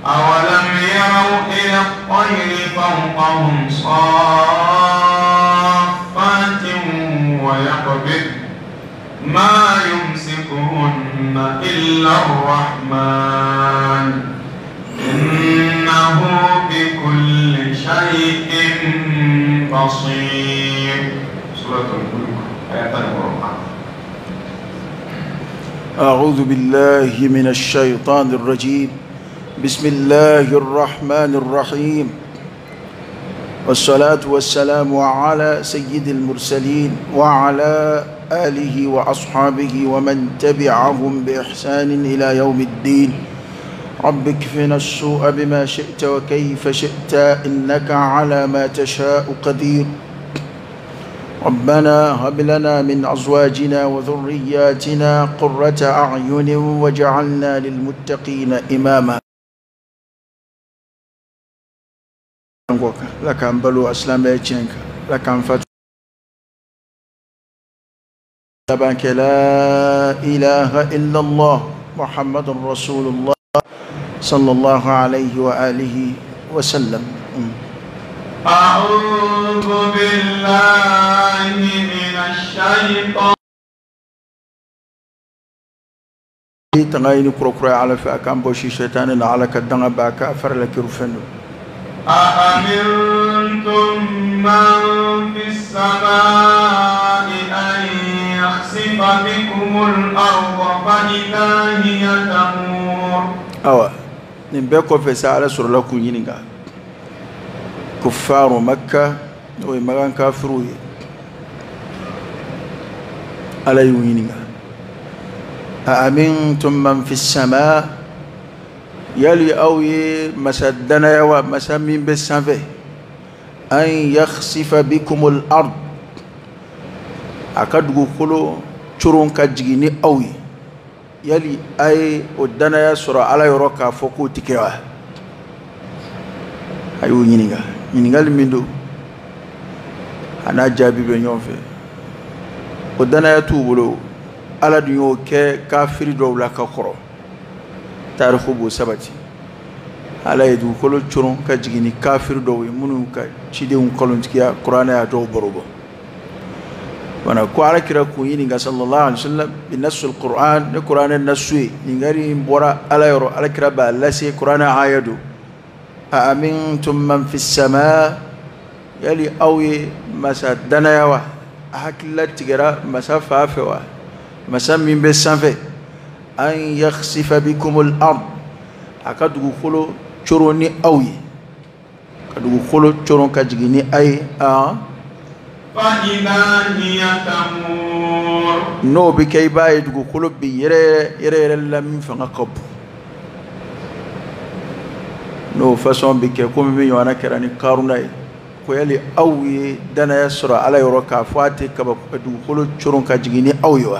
أولم يروا إلى الطير فوقهم صافات ويقبض ما يمسكهن إلا الرحمن إنه بكل شيء بصير. سورة الملك آية 4. أعوذ بالله من الشيطان الرجيم. بسم الله الرحمن الرحيم، والصلاة والسلام على سيد المرسلين وعلى آله وأصحابه ومن تبعهم بإحسان إلى يوم الدين. رب اكفنا السوء بما شئت وكيف شئت إنك على ما تشاء قدير. ربنا هب لنا من أزواجنا وذرياتنا قرة أعين واجعلنا للمتقين إماما. لك أنبلو أسلام يتشنك لك أنفتو تبانك لا إله إلا الله محمد رسول الله صلى الله عليه وآله وسلم. أعوذ بالله من الشيطان. تغيني كروكرا على فأكام بوشي شيطان على كدنا باكا فرلك رفنو. أأمنتم من في السماء أن يخسف بكم الأرض فإذا هي تمور. أوا نبيكو في سالة سورة لكم ينينغا كفار مكة ومغان كافروي على يوينينغا. أأمنتم من في السماء يلي أوي مسدنا يوا مسامين بالسنفه أن يخسف بكم الأرض أكادو كلو تشرون كجيني أوي يلي أي ودنا يسرى على يروكا فوكو تكوا أيو ينيغا ينيغا لمندو أنا جابي بنيوفي ودنا يتوبلو على دنيو كافر دولا كخرو تاريخ بو سبتي على يدو كل تشرون كجيني كافر دوي منو كشيدون كولونتكيا قرآن يا جو بروبو وانا كوارا كرا كويني صلى الله عليه وسلم بنص القرآن القرآن النسوي ينغري بورا على يرو على كرا بالاسي قرآن عايدو. أأمنتم من في السماء يلي أوي مسا دنايوا أحكي تجرا مسا فافوا مسا من بسنفه أن يخسف بكم الأرض أكادو كلو تشروني أوي أكادو كلو تشرون كجيني أي فإذا هي تمور. no bi kay baye dugu kolo bi yere la min fanga kop no façon bi ke ko mi yona kerani karuna ko yali awi dana yasra ala yoroka fati kaba dugu kolo choron ka jigini awyo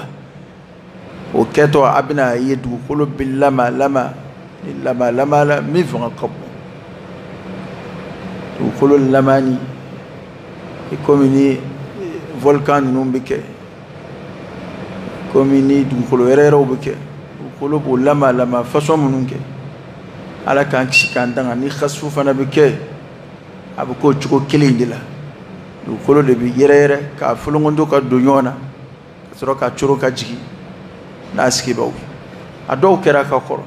o keto abina yi dugu kolo bil lama la mi fanga kop dugu kolo lamani comme ni volcan numbike comme ni dugukolo yɛrɛ bɛ kɛ dugukolo b'o lama façon minnu kɛ ala k'an kisi k'an tanga ni xasifu fana bɛ kɛ a bɛ k'o cogo kelen de la dugukolo de bɛ yɛrɛ k'a folonkoto ka don ɲɔgɔn na ka sɔrɔ ka coro ka jigin n'a sigibaw a dɔw kɛra ka kɔrɔ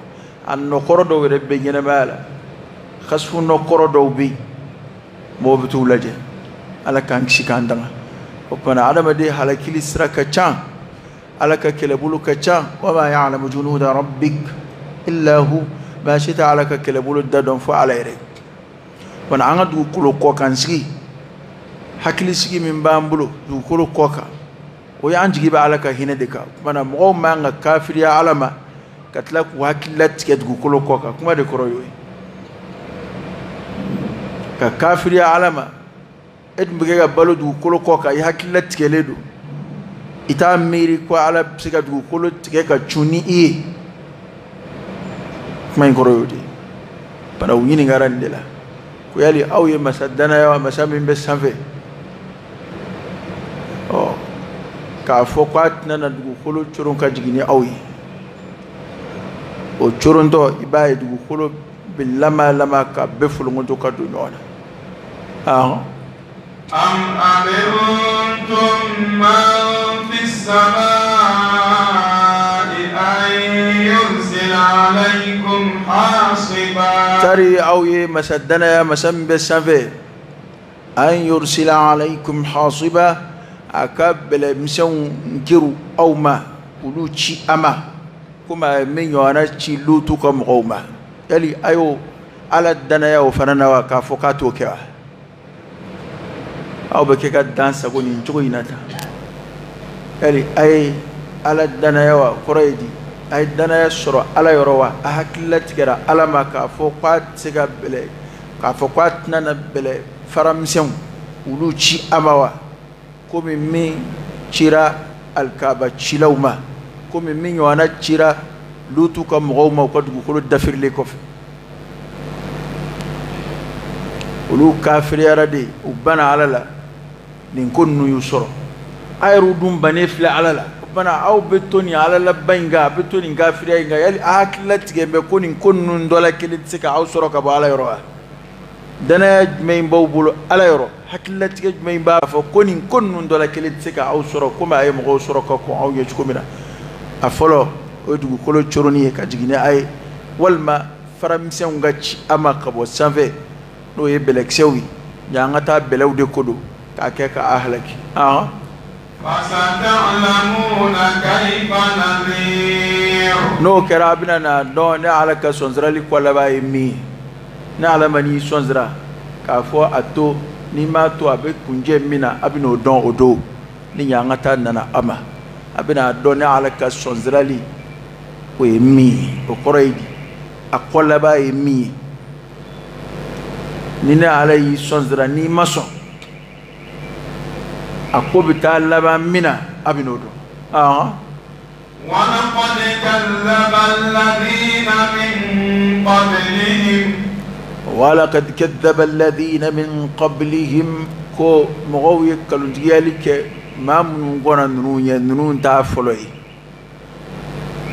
a nɔkɔrɔ dɔw yɛrɛ bɛ ɲɛnɛmaya la xasifu nɔkɔrɔ dɔw bɛ yen mɔgɔw bɛ t'u lajɛ ala k'an kisi k'an tanga o kumana adamaden halakili sira ka ca ala ka kɛlɛbolo ka ca wa ma ya'lamu junuda rabbik illa hu maa si tɛ ala ka kɛlɛbolo da dɔn fo ala yɛrɛ. Wana an ka dugukolo kɔkan sigi hakili sigi min b'an bolo dugukolo kɔkan o y'an jigi bɛ ala ka hinɛ de kan. Wana mɔgɔw man ka kafiriya ala ma ka tila k'u hakili latigɛ dugukolo kɔkan kuma de kɔrɔ y'o ye. Ka kafiriya ala ma e tun bɛ kɛ ka balo dugukolo kɔkan i hakili latigɛlen don i t'a miiri ko ala bɛ se ka dugukolo tigɛ ka cun ni i ye kuma in kɔrɔ y'o de ye. Bana u ɲininkara nin de la ko yali aw ye masa danaya wa masa min bɛ sanfɛ k'a fɔ k'a tɛna na dugukolo coron ka jigin ni aw ye o corontɔ i b'a ye dugukolo باللما لما كبفلون تكدون أم أمنتم من في السماء أن يرسل عليكم حاصبا تري أو مسدنا يا مسم بالسنفي أن يرسل عليكم حاصبا أكبل مسون كيرو أو ما ولوشي أما كما من يوانا لوتكم غوما يلي أيو على الدنيا وفننا وكافوكاتو كوا أو بكيكا دانسا كوني نجوي نتا يلي أي على الدنيا وكريدي أي الدنيا سرو على يروا أهكلت كرا على ما كافوكات سيغا بلي كافوكات نانا بلي فرمسيون ولوشي أماوا كومي مي تشيرا الكابا تشيلوما كومي مي يوانا تشيرا لوتكم غوما وقد بقولوا دفر لكوف ولو كافر يا ردي وبنا على لا نكون يسر أيرودون بنيفل على لا بنا أو بتوني على لا بينغا بتوني كافر يا يلي أكلت جنب كون ندولا كلت سكا أو سرك أبو على يروه دنا جمين بوبولو على يرو أكلت جمين با فكون ندولا كلت سكا أو سرك كم أي مغو سرك كم أو يجكمنا أفلو ودو كلو تشروني كجيني أي والما فرامسيون غاتش أما كبو سانفي no ye beleksewi nyanga ta belew de kodo ka ke ka ahlaki fasata'lamuna kayfa nadhir no karabina na do ne alaka sonzrali kwala ba mi na alamani sonzra ka fo ato ni ma to abe kunje mina abino don odo ni nyanga ta nana ama abina do ne alaka sonzrali ko mi o koroidi akola ba mi nina alayhi sonzra ni maso akobita laba mina abinodo ولقد كذب الذين من قبلهم ولقد كذب الذين من قبلهم كو مغوي كالونجيالك ما من غنا نون تافلوي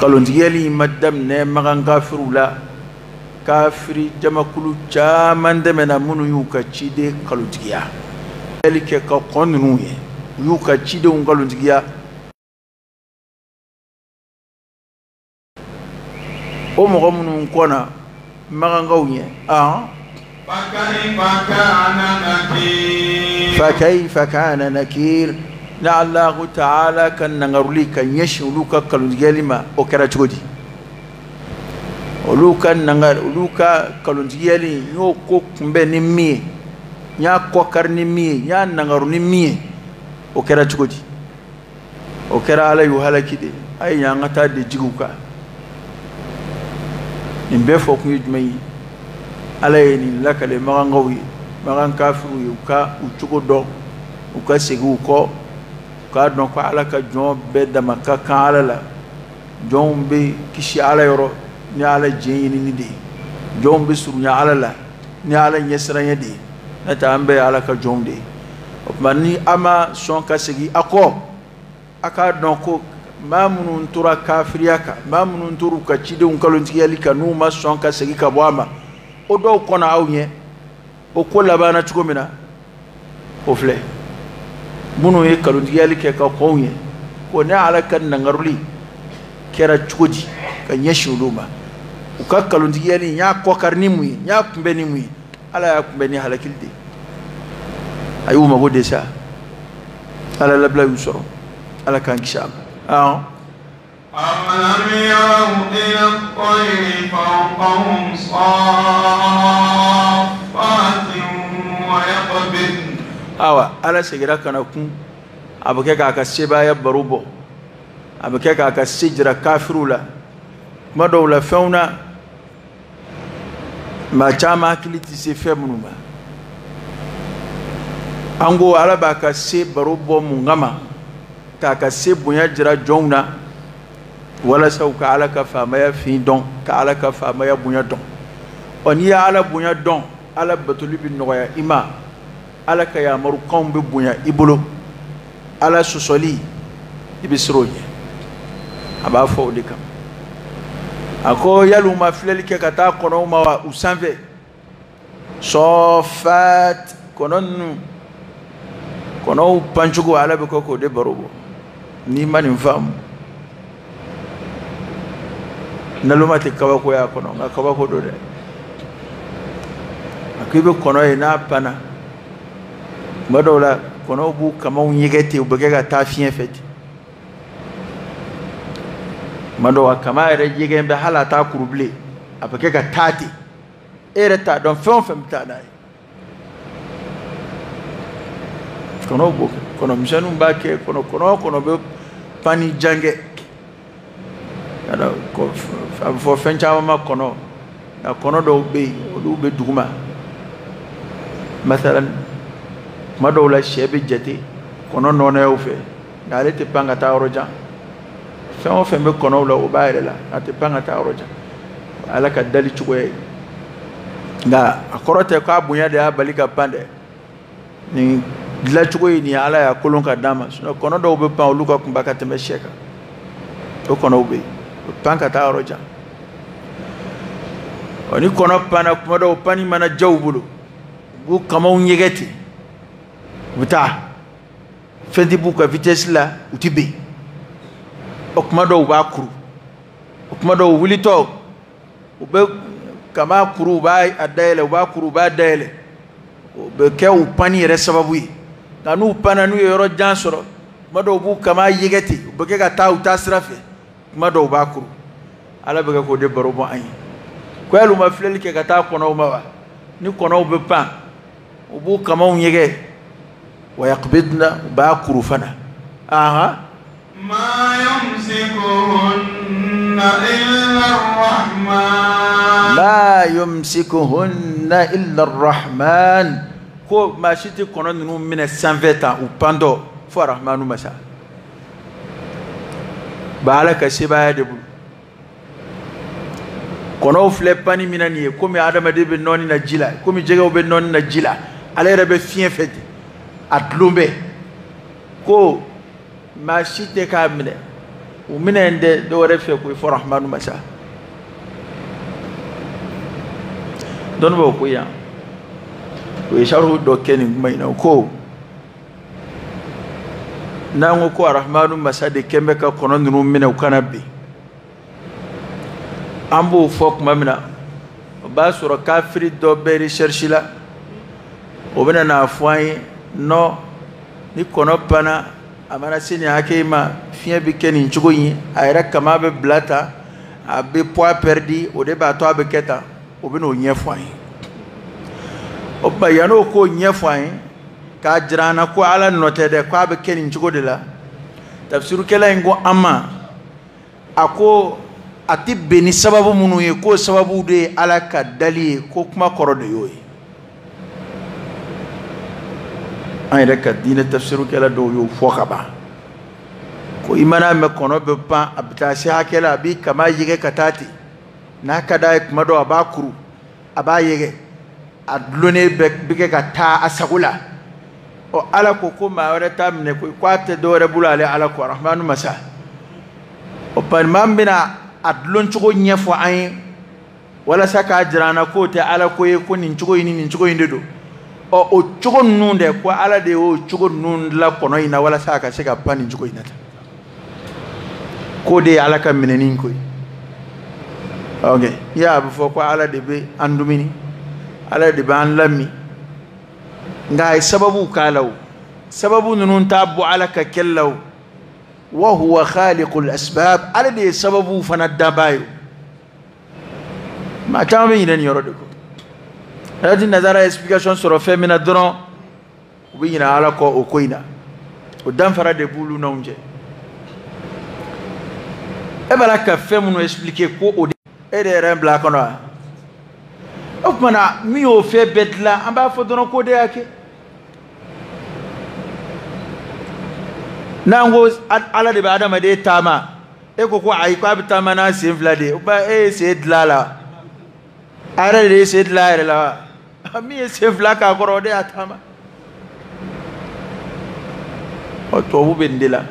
كالونجيالي مدام ne magan kafirula kafiri jamakulu caman dɛmɛna minnu y'u ka ciden kalontigiya yali kɛ ka kɔn ninnu ye u y'u ka cidenw kalontigiya o mɔgɔ minnu kɔnna magankaw ye fakaifa kana nakir na Allahu ta'ala kan nangaruli ka ɲɛsin olu ka kalontigiyali ma o kɛra cogo di oluka nangar oluka kalontigiyali yo ko kumbe ni mi nya kokar ni mi nya nangaru ni mi o kera chugodi o kera ala yu halakide ay nya ngata de jiguka nimbe fo ku yujmai ala ni lakale magangawi magan kafiru yuka uchugo do uka segu ko ka don ko ala ka jon be dama ka kan ala la jon be kishi ala yoro ni ala jeyini ni de jom be surunya ala la ni ala nyesranya de nata ambe ala ka jom de mani ama son ka segi ako aka don ko mamunun tura kafiriyaka mamunun turu ka cide un kalontigiyali ka nu ma son ka segi ka boama o do kona awnye o ko labana chugomina o fle munu e kalontigiyali ke ka konye ko ne ala kan nangaruli kera chugodi ka nyeshuluma ukakalo ndigiyali nya kokarni mu nya kumbeni mu ala ya kumbeni halakilde ayu mago desa ala labla yusoro ala kan kisham أَوَلَمْ يَرَوْا إِلَى الطَّيْرِ فَوْقَهُمْ صَافَّاتٍ وَيَقْبِضْنَ awa ala segira kana kun abuke ka seba ya barubo abuke ka sijira kafirula madawla fauna ma chama kiliti se femunuma ango ala ba ka se barubo mungama ka se bunya jira jongna wala sauka ala ka fama ya fi don ka ala ka fama ya bunya don oni ya ala bunya don ala batuli bin noya ima ala ka ya maru kan be bunya ibolo ala susoli ibisroje aba fo de kam ako yaluma filɛli kɛ ka taa kɔnɔw ma wa u sanfɛ sɔfat kɔnɔ ninnu kɔnɔw pancogo ala bɛ kɔ k'o de baro bɔ n'i ma nin faamu naloma tɛ kabako y'a kɔnɔ nka kabako don dɛ a ko i bɛ kɔnɔ ye n'a panna tuma dɔw la kɔnɔw b'u kamaw ɲɛgɛ ten u bɛ kɛ ka taa fiɲɛ fɛ ten tuma dɔw a kama yɛrɛ ɲɛgɛn bɛ hali a t'a kuru bilen a bɛ kɛ ka taa ten e yɛrɛ t'a dɔn fɛn o fɛn bɛ taa n'a ye kɔnɔw b'o kɛ kɔnɔmisɛnninw b'a kɛ kɔnɔ o kɔnɔ bɛ pani jan kɛ a bɛ fɔ fɛn caman ma kɔnɔ nka kɔnɔ dɔw bɛ yen olu bɛ duguma masalan tuma dɔw la sɛ bɛ jate kɔnɔ nɔnɔyaw fɛ nka ale tɛ pan ka taa yɔrɔ jan fɛn o fɛn bɛ kɔnɔw la o b'a yɛrɛ la a tɛ pan ka taa yɔrɔ jan ala ka dali cogoya ye nka a kɔrɔ tɛ k'a bonya de y'a bali ka pan dɛ nin dilancogo ye nin ye ala y'a kolon ka d'a ma kɔnɔ dɔw bɛ pan olu ka kunba ka tɛmɛ sɛ kan o kɔnɔw bɛ yen o pan ka taa yɔrɔ jan ni kɔnɔ panna kuma dɔw panni mana ja u bolo u b'u kamaw ɲɛgɛ ten u bɛ taa fɛn tɛ b'u ka vitesse la u tɛ bɛn o kuma dɔw u b'a kuru o kuma dɔw wulitɔ u bɛ kama kuru u b'a dayɛlɛ u b'a kuru u b'a dayɛlɛ o bɛ kɛ u panni yɛrɛ sababu ye nka n'u panna n'u ye yɔrɔ jan sɔrɔ kuma dɔw u b'u kama ɲɛgɛ ten u bɛ kɛ ka taa u taa sira fɛ kuma dɔw u b'a kuru ala bɛ kɛ k'o de baro bɔ an ye ko yali u ma filɛli kɛ ka taa kɔnɔw ma wa ni kɔnɔw bɛ pan u b'u kamaw ɲɛgɛ wa yaqbidna u b'a kuru fana aha ما يمسكهن إلا الرحمن لا يمسكهن إلا الرحمن ko maa si tɛ kɔnɔ ninnu minɛ sanfɛ tan u pantɔ fo arahmanu masa ba ala ka sebaaya de bolo kɔnɔw filɛ panni min na nin ye komi adamaden bɛ nɔɔni na ji la komi jɛgɛw bɛ nɔɔni na ji la ale yɛrɛ bɛ fiɲɛ fɛ ten a dulon bɛ ko maa si tɛ k'a minɛ u minɛ n tɛ dɔwɛrɛ fɛ k'o fɔ arahmanu masa dɔnnibaw ko yan o ye sarihu dɔ kɛ nin kuma in na ko n'an ko ko arahmanu masa de kɛn bɛ ka kɔnɔ ninnu minɛ u kana bin an b'o fɔ tuma min na o b'a sɔrɔ kafiri dɔ bɛ recherche la o bɛna n'a fɔ an ye non ni kɔnɔ panna a mana se nin hakɛ ma fiɲɛ bɛ kɛ nin cogo in ye a yɛrɛ kama bɛ bila tan a bɛ poids perdu o de b'a to a bɛ kɛ tan o bɛ n'o ɲɛfɔ an ye o tuma yan'o k'o ɲɛfɔ an ye k'a jira an na ko ala nɔ tɛ dɛ k'a bɛ kɛ nin cogo de la tafsirukɛla in ko an ma a ko a tɛ bɛn ni sababu minnu ye k'o sababu de ye ala ka dali ye ko kuma kɔrɔ de y'o ye an yɛrɛ ka diinɛ tafsirukɛla dɔw y'o fɔ ka ban ko i mana mɛn kɔnɔ bɛ pan a bɛ taa se hakɛ la a b'i kama yɛgɛ ka taa ten n'a ka d'a ye tuma dɔw a b'a kuru a b'a yɛgɛ a dulonnen bɛ kɛ ka taa a sago la ɔ ala ko maa wɛrɛ t'a minɛ ko a tɛ dɔwɛrɛ bolo ale ala ko arahmanu masa o bari maa min bɛna a dulon cogo ɲɛfɔ an ye walasa k'a jira an na k'o tɛ ala ko ye ko nin cogo in ni nin cogo in de don ɔ o cogo ninnu dɛ ko ala de y'o cogo ninnu dilan kɔnɔ in na walasa a ka se ka pan nin cogo in na tan k'o de ye ala ka minɛni ko ye ok i y'a bɛ fɔ ko ala de bɛ an dumuni ala de bɛ an lami nka a ye sababu k'a la o sababu ninnu t'a bɔ ala ka kɛlɛ la o wa huwa khaliqul asbab ala de ye sababu fana dabaa ye maa caman bɛ ɲinɛ nin yɔrɔ de kɔ ala ti nazara explication sɔrɔ fɛn min na dɔrɔn u bɛ ɲinɛ ala kɔ o ko in na o danfara de b'olu n'anw cɛ e b'a la ka fɛn minnu expliquer ko o de e de yɛrɛ bila a kɔnɔ wa o tuma na min y'o fɛn bɛɛ dilan an b'a fɔ dɔrɔn k'o de y'a kɛ n'an ko ala de bɛ adamaden taama e ko ayi ko a bɛ taama n'a sen fila de ye o tuma e ye sen dilan a la a yɛrɛ de ye sen dilan a yɛrɛ la wa min ye sen fila k'a kɔrɔ o de y'a taama ɔ tubabu bɛ nin de la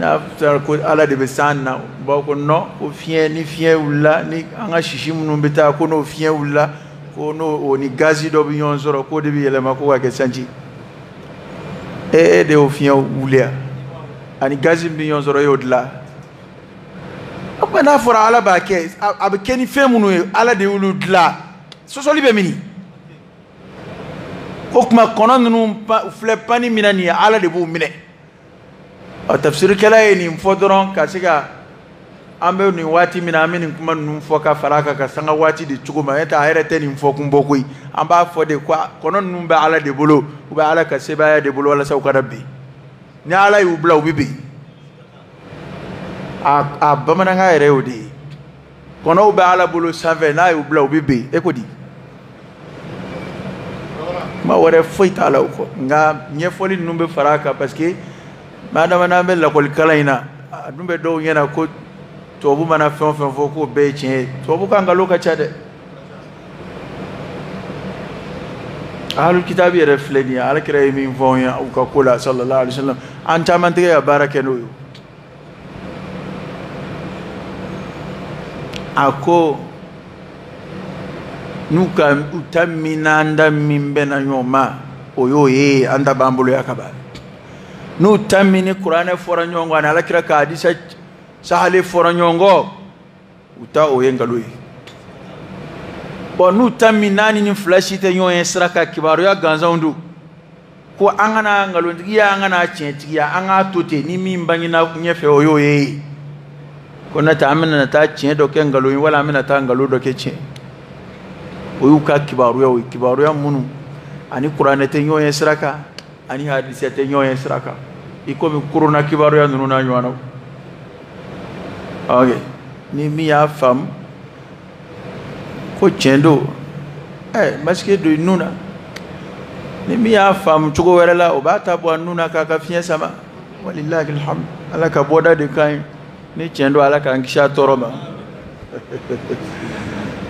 n'a ko ala de be sanna ba ko no ko fien ni fien wula ni anga shishi munu beta ko no fien wula ko no oni gazi do bi yon zoro ko de bi yelema ko wa ke sanji de o fien wula ani gazi bi yon zoro yodla akwana fora ala ba ke abekeni fe munu ala de wulu dla so so libe mini ko kuma kono nunu fle pani minani ala de bu mine o tafsir kala ni fodron ka siga ambe ni wati mina amini kuma nunu foka faraka ka sanga wati de chuguma eta ayrete ni fokum bokoi amba fode kwa kono nunu ba ala de bolo uba ala ka sebaya de bolo wala sauka rabbi ni ala yu bla ubibi a bamana nga ere odi kono uba ala bolo save na yu bla ubibi ekodi ma wore foita ala ko nga nyefoli numbe faraka parce que madama na be la kol kalaina dumbe do nyena ko tobu mana fon ko be chen tobu kan ga lokaci de ahlul kitabi yere fleni ala kira min fon ya o ka kula sallallahu alaihi wasallam an tamante ya barake no ako nuka utaminanda mimbena nyoma oyo ye anda bambulo yakaba nu tamini qur'ane fora nyongo ana la kira ka hadisa sahale fora nyongo uta oyengaloi bo nu taminani ni flashite nyoyen sraka kibaru ya ganzaundu ko angana ngalondi ya angana chenti ya anga tote ni mimbangi na nyefe oyo ye ko na ta amina na ta chen do ke ngaloi wala amina ta ngalo do ke chen oyuka kibaru ya munu ani qur'ane te nyoyen sraka ani hadisi te nyoyen sraka iko mi kuruna kibaru ya nunu na nywana okay ni mi ya fam ko chendo maske do nuna ni mi ya fam chugo werela obata bo nuna ka finya sama walillahi alhamd ala ka boda de kai ni chendo ala ka ngisha toroma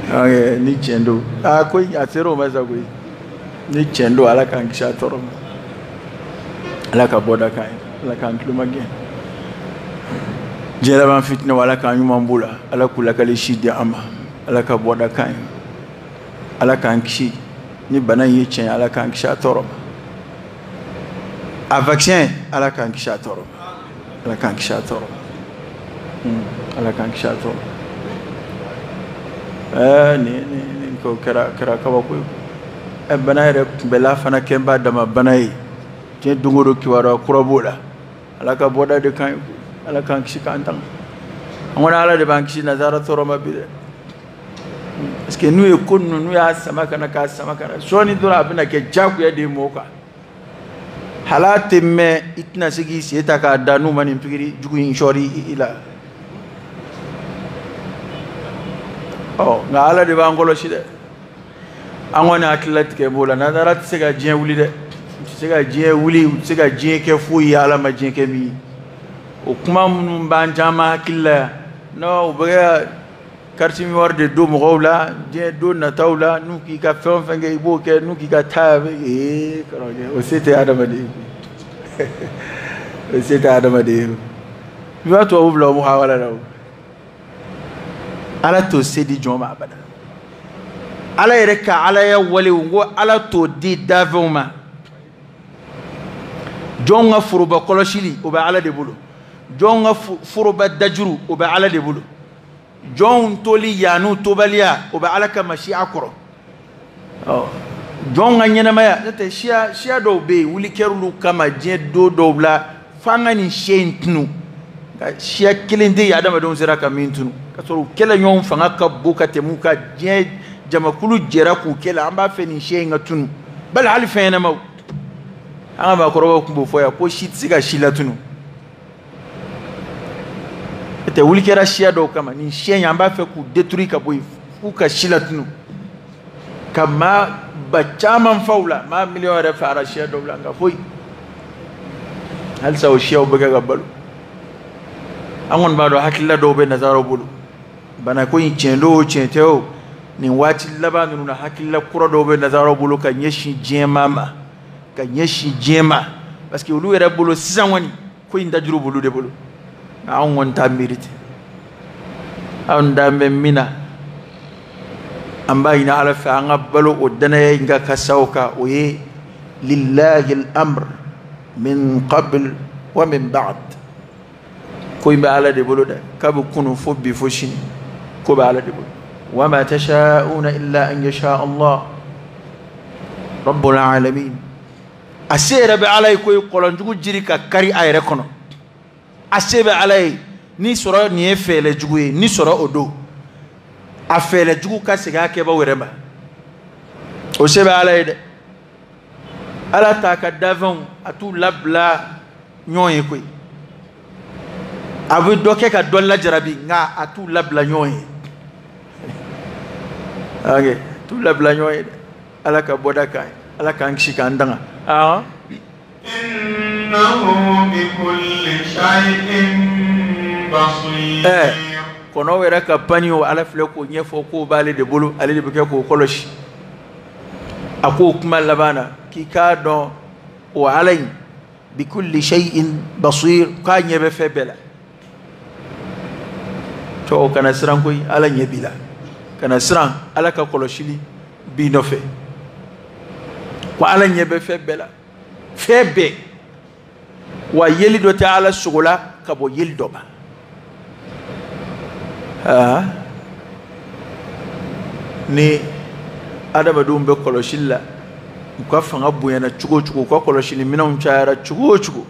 okay ni chendo ko atero maza ko ni chendo ala ka ngisha toroma ala ka boda kai ala ka ntlumage jela ban fitna wala ka nyuma mbula ala kula kale shidi ama ala ka boda kai ala ka nkishi ni bana yechen ala ka ngisha toroma a vaccin ala ka ngisha toroma ala ka ngisha toroma ala ka ngisha toroma ni ko kara ka ko bana yere bela fana kemba dama bana yi je dungoro kiwaro kurabola ala ka boda de kan ala kan kishi kantam amona ala de banki nazara toroma bide parce que nous ekonu nous ya samaka na ka samaka soni dora bina ke jaku ya de moka halate me itna sigi sieta ka danu mani mpigiri jugu inshori ila nga ala de bangolo shide angona atlet ke bola nazara tsega jien wuli de tsega jien wuli tsega jien ke fu ya ala ma jien ke mi o kuma mun ban jama killa no buga karti mi warde do mo gowla je do na tawla nu ki ka fen fen ngay bo ke nu ki ka tabe karoje o sete adama de o sete adama de mi wa to o bla mo hawala raw ala to sedi joma abada ala yereka ala ya wali ngo ala to di davoma jonga furuba koloshili o ba ala de bulu jonga furuba dajuru o ba ala de bulu jon toli yanu tobalia o ba ala ka mashi akoro jonga nyena maya tete shia do be wuli kerulu kama je do bla fanga ni shentnu ka shia kilinde ya adama don zira ka mintunu ka so kela nyon fanga ka buka temuka je jamakulu jera ku kela amba fe ni shenga tunu bal hal fe na maw anga ba koroba kumbo foya ko shit siga shilatunu ete wuli kera shia do kama ni shenya amba fe ku détruire ka boy ku ka shilatunu kama bachama faula ma million re fara shia do blanga foy hal saw shia obaga gabalu angon ba do hakilla do be nazaro bulu bana ko yin chendo chenteo ni wati labanu na hakilla kura do be nazaro bulu ka nyeshi jema ka nyeshi jema parce que ulu era bulu sisan wani ko inda juru bulu de bulu on tamirite on dambe mina amba ina ala fa nga balo o dana nga kasawka o ye lillahi al-amr min qabl wa min ba'd ko imba ala de bolo da kabu kunu fo bi fo shini ko ba ala de bolo wa ma tasha'una illa an yasha Allah rabbul alamin asera be alay koy kolonjugu jiri ka kari ayre kono asebe alay ni soro ni efele jugu ni soro odo afele jugu ka siga ke ba werema o sebe alay de ala ta ka davon atu labla nyoy koy abu doke ka dolla jarabi nga atu labla nyoy age tu labla nyoy ala ka bodaka ala ka ngishika ndanga innahu bi kulli shay'in basir kono wera ka panio ala fle ko nyefo ko bale de bulu ale de beke ko koloshi ako kuma labana ki ka don o alay bi kulli shay'in basir ka nyebe febela to kana siran koy ala nyebila kana siran ala ka koloshili bi no fe ko ala nyebe febela febe wa yeli do ta ala sugula ka bo yeli do ba ni adama dum be koloshilla ko fanga buyana chugo chugo ko koloshili minon chaara chugo chugo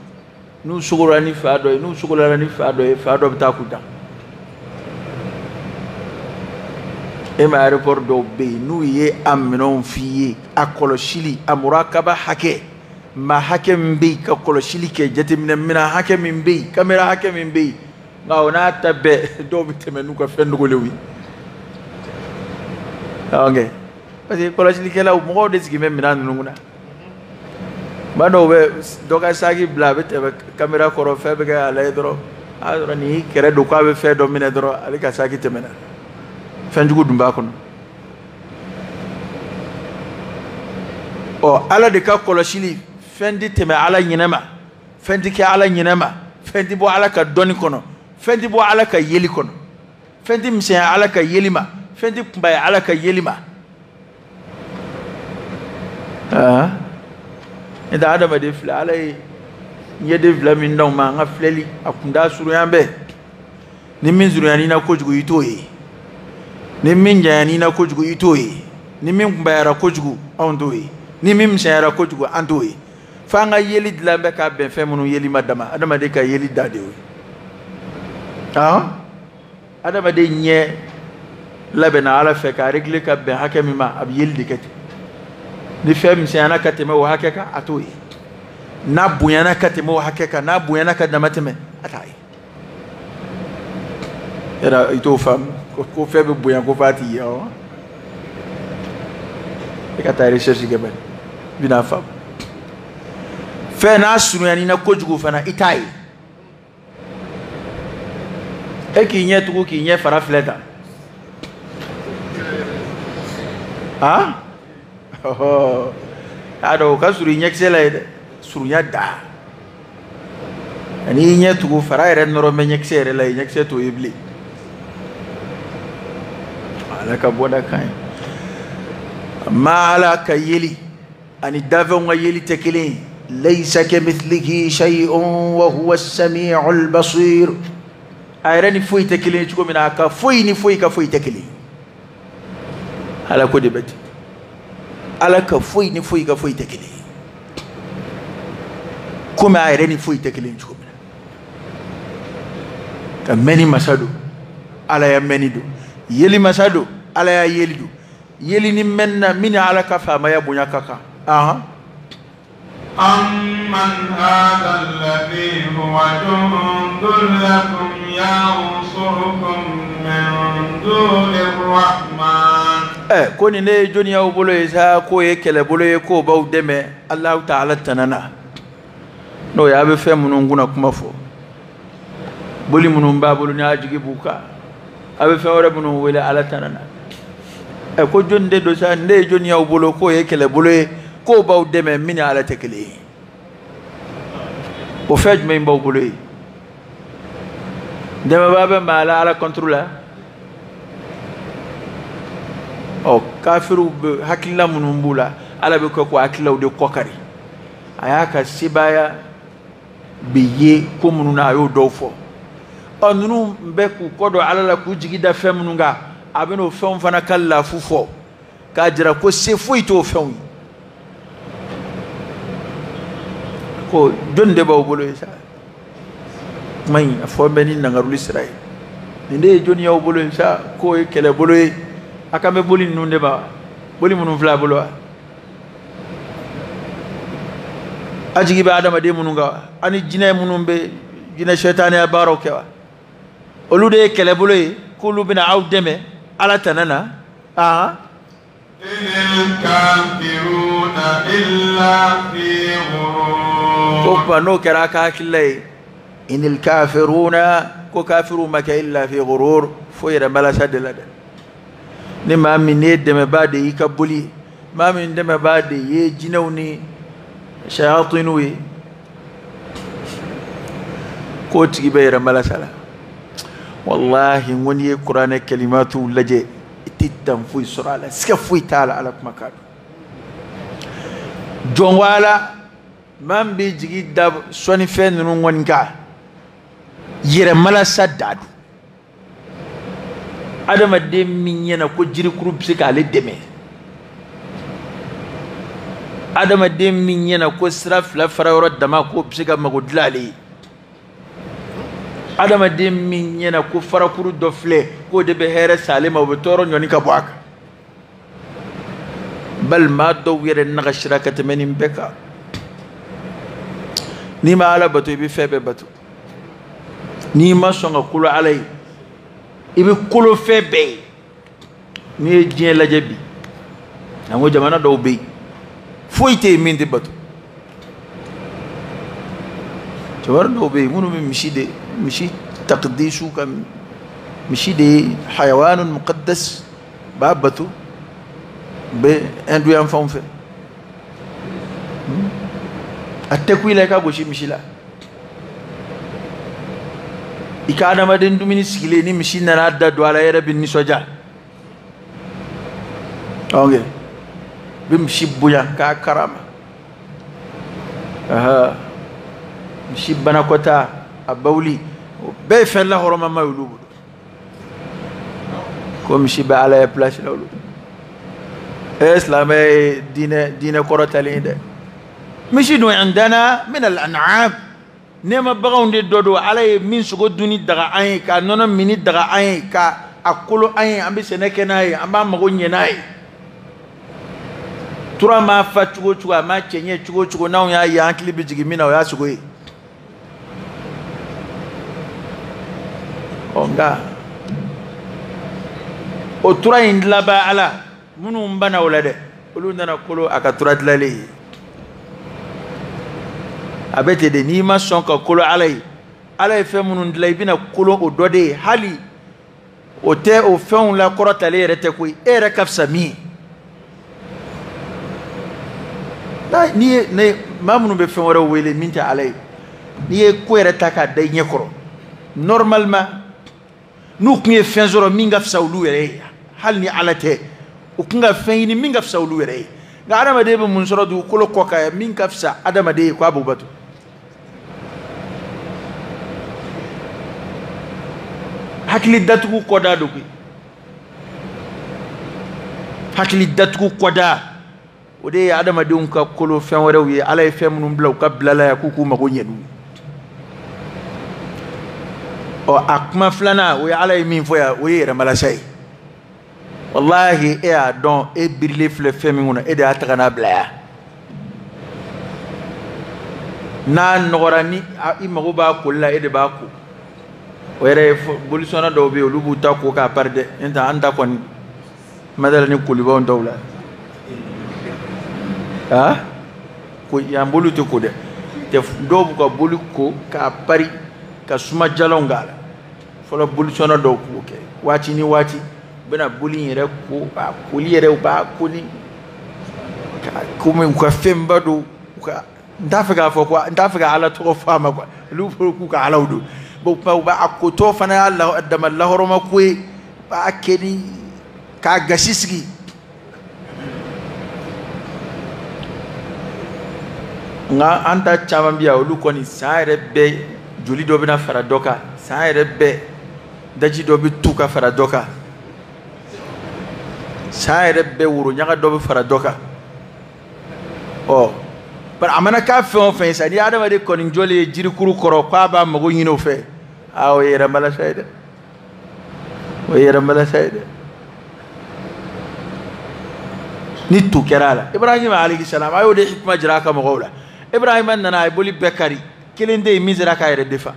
nu sugura ni faado nu sugura ni faado ta kuda e ma aéroport do be nu ye amnon fiye akoloshili amurakaba hake ma hake mbi ka koloshili ke jetimina mina hake mbi kamera hake mbi ngaona tabe do bitemenu ko fendugo lewi okay parce que koloshili ke la mo de sigi même mina nunguna bado be doka sagi blabe te kamera koro febe ga ala dro adro ni kere do ko be fe do mina dro ali ka sagi temena fendugo dumba kono o ala de ka koloshili fendi teme ala nyinema fendi ke ala nyinema fendi bo ala ka doni kono fendi bo ala ka yeli kono fendi mse ala ka yelima fendi mbay ala ka yelima ida adama de fla ala yede fla min ndaw ma nga fleli akunda suru yambe ni min zuru yani na kojugo itoyi ni min jani na kojugo itoyi ni min mbayara kojugo ondoyi ni min mshara kojugo andoyi fanga yeli dlambe ka ben femunu yeli madama adama de ka yeli dadewi adama de nye labena ala fe ka regle ka ben hakemi ma ab yeli dikati ni fem siana kateme wa hakeka atoyi na buyana kateme wa hakeka na buyana ka damateme atai era ito fam ko febe buyan ko fati yo e ka tare recherche gebe bina fam fe na sunu yani na kojugo fana itai e ki nyetu ki nye fara fleta ado ka suru nyeksela ide suru yada ani nyetu fara ere noro me nyeksere la nyekse to ibli ala ka boda kai ma ala ka yeli ani davon wa yeli tekele laysa kamithlihi shay'un wa huwa as-sami'ul basir ayrani foi tekele chuko mina ka foi ni foi ka foi tekele ala ko debati ala ka foi ni foi ka foi tekele kuma ayrani foi tekele chuko mina ka meni masado ala ya menido yeli masado ala ya yelido yeli ni menna mini ala ka fa maya bunya kaka amman hadha alladhi huwa jundun lakum yansurukum min dunir rahman ko ni ne joniya bolo isa ko ye kele bolo ye ko baw deme Allah ta'ala tanana no ya be fe munun guna kuma fo boli munun ba bolo ni ajigi buka abe fe wore munun wele ala tanana ko jonde do sa nde joniya bolo ko ye kele bolo ye ko baw deme mini ala tekele o fej me mbaw bolo dema baba mala ala contrôle o kafiru hakilla munumbula ala be ko hakilla de kokari ayaka sibaya biye ko mununa ayo dofo onunu be ku kodo ala la ku jigida femununga abeno fem fana kala fufo ka jira ko se foito fem ko jonde ba bolo isa may fo beni nangarul israel nde joni yaw bolo isa ko e kele bolo akame boli nunde ba boli munun fla bolo ajigi ba adama de mununga ani jine munun be jine shaytan ya barokewa olude kele bolo kulu bina awdeme ala tanana الكافرون إلا في غرور كوبا نو كراكا كلي إن الكافرون كو كافرون ما إلا في غرور فوير ملا سد لدى نما من يدم بعد يكبلي ما من دم بعد يجنوني شياطينوي كوت يبير ملا سلا والله وني القرآن كلمات لجي تتم فوي سرالة سكفوي تعالى على مكان جوالا من بيجي داب سوني فين نونغا يرملا سداد adama de minyana ko jiri kuru bisi ka ale deme adama de minyana ko sira fila fara yɔrɔ dama ko bisi ka mago dilan ale adama de minyana ko farakuru dɔ filɛ ko de bɛ hɛrɛ sa ale ma o bɛ tɔɔrɔ ɲɔni ka bɔ a kan balima dɔw yɛrɛ nagasira ka tɛmɛ nin bɛɛ kan n'i ma ala bato i bɛ fɛn bɛɛ bato n'i ma sɔn ka kolo ala ye i bɛ kolo fɛn bɛɛ ye n'i ye diɲɛ lajɛ bi an ko jamana dɔw bɛ yen foyi tɛ yen min tɛ bato jamana dɔw bɛ yen minnu bɛ misi taqdisu ka misi de ye hayawanun muqaddas b'a bato bɛ hindu yan fanw fɛ a tɛ ku i la i ka gosi misi la i ka adamaden dumuni sigilen ni misi nana da don a la yɛrɛ bɛ nisɔndiya ɔnge bɛ misi bonya k'a karama misi banakɔta a bawuli o bɛɛ ye fɛn lahɔrɔmama ye olu bolo ko misi bɛ ala ye pilasi la olu silamɛ ye diinɛ kɔrɔtalen ye dɛ misi dun indana min al-an'am nema baganw de dɔ don ala ye min sogo dun ni daga an ye k'a nɔnɔ min ni daga an ye ka a kolo an ye an bɛ sɛnɛ kɛ n'a ye an b'a mago ɲɛ n'a ye tura m'a fa cogo o cogo a m'a cɛ ɲɛ cogo o cogo n'anw y'a ye an hakili bɛ jigin min na o y'a sogo ye ɔ nka o tura in laban ala minnu banna o la dɛ olu nana kolo a ka tura dilanlen ye a bɛ ten de n'i ma sɔn ka kolo ala ye fɛn minnu dilan i bɛna kolo o dɔ de ye hali o tɛ o fɛnw la kɔrɔtalen yɛrɛ tɛ koyi e yɛrɛ ka fisa min ye n'i ye ne maa minnu bɛ fɛn wɛrɛw wele min tɛ ala ye n'i ye ko yɛrɛ ta k'a da i ɲɛ kɔrɔ normalement n'u tun ye fɛn sɔrɔ min ka fisa olu yɛrɛ ye hali ni ala tɛ u tun ka fɛn ɲini min ka fisa olu yɛrɛ ye nka adamaden bɛ mun sɔrɔ dugukolo kɔ kan min ka fisa adamaden ye k'a b'o bato hakili datugu kɔda do koyi hakili datugu kɔda o de ye adamadenw ka kolo fɛn wɛrɛw ye ala ye fɛn minnu bila u ka bilala ya k'u k'u mago ɲɛ n'u ye ɔ a kuma filanan o ye ala ye min fɔ yan o ye yɛrɛmalasa ye wallahi e y'a dɔn e birilen filɛ fɛn min kɔnɔ e de y'a ta ka n'a bila yan n'a nɔgɔra ni i mago b'a koli la e de b'a ko o yɛrɛ ye bolisɔnna dɔw bɛ yen olu b'u ta ko k'a pari dɛ n'o tɛ an ta kɔni madala ni kolibaw dɔw la ko yan bolu tɛ ko dɛ dɔw b'u ka boli ko k'a pari ka suma jalanw k'a la fɔlɔ bolisɔnna dɔw k'o kɛ waati ni waati u bɛna boli in yɛrɛ ko a koli yɛrɛ u b'a koli komi u ka fɛnba don u ka n t'a fɛ k'a fɔ quoi n t'a fɛ ka ala tɔgɔ fɔ a ma quoi olu fɔra k'u ka alaw don bo pa ba akoto fana Allah adama lahoroma kuwe ba akeni ka gashisigi nga anta chama biya olu koni saire be joli do bina fara doka saire be daji do bi tuka fara doka saire be wuro nyaga do bi fara doka oh par amana ka fe sa ni adama de koni joli jiri kuru koro kwa ba mago nyino fe awo yera mala sayde o yera mala sayde ni tu kerala ibrahim alayhi salam ayo de hikma jiraka magola ibrahim nana ay boli bekari kelende mizra ka yere defa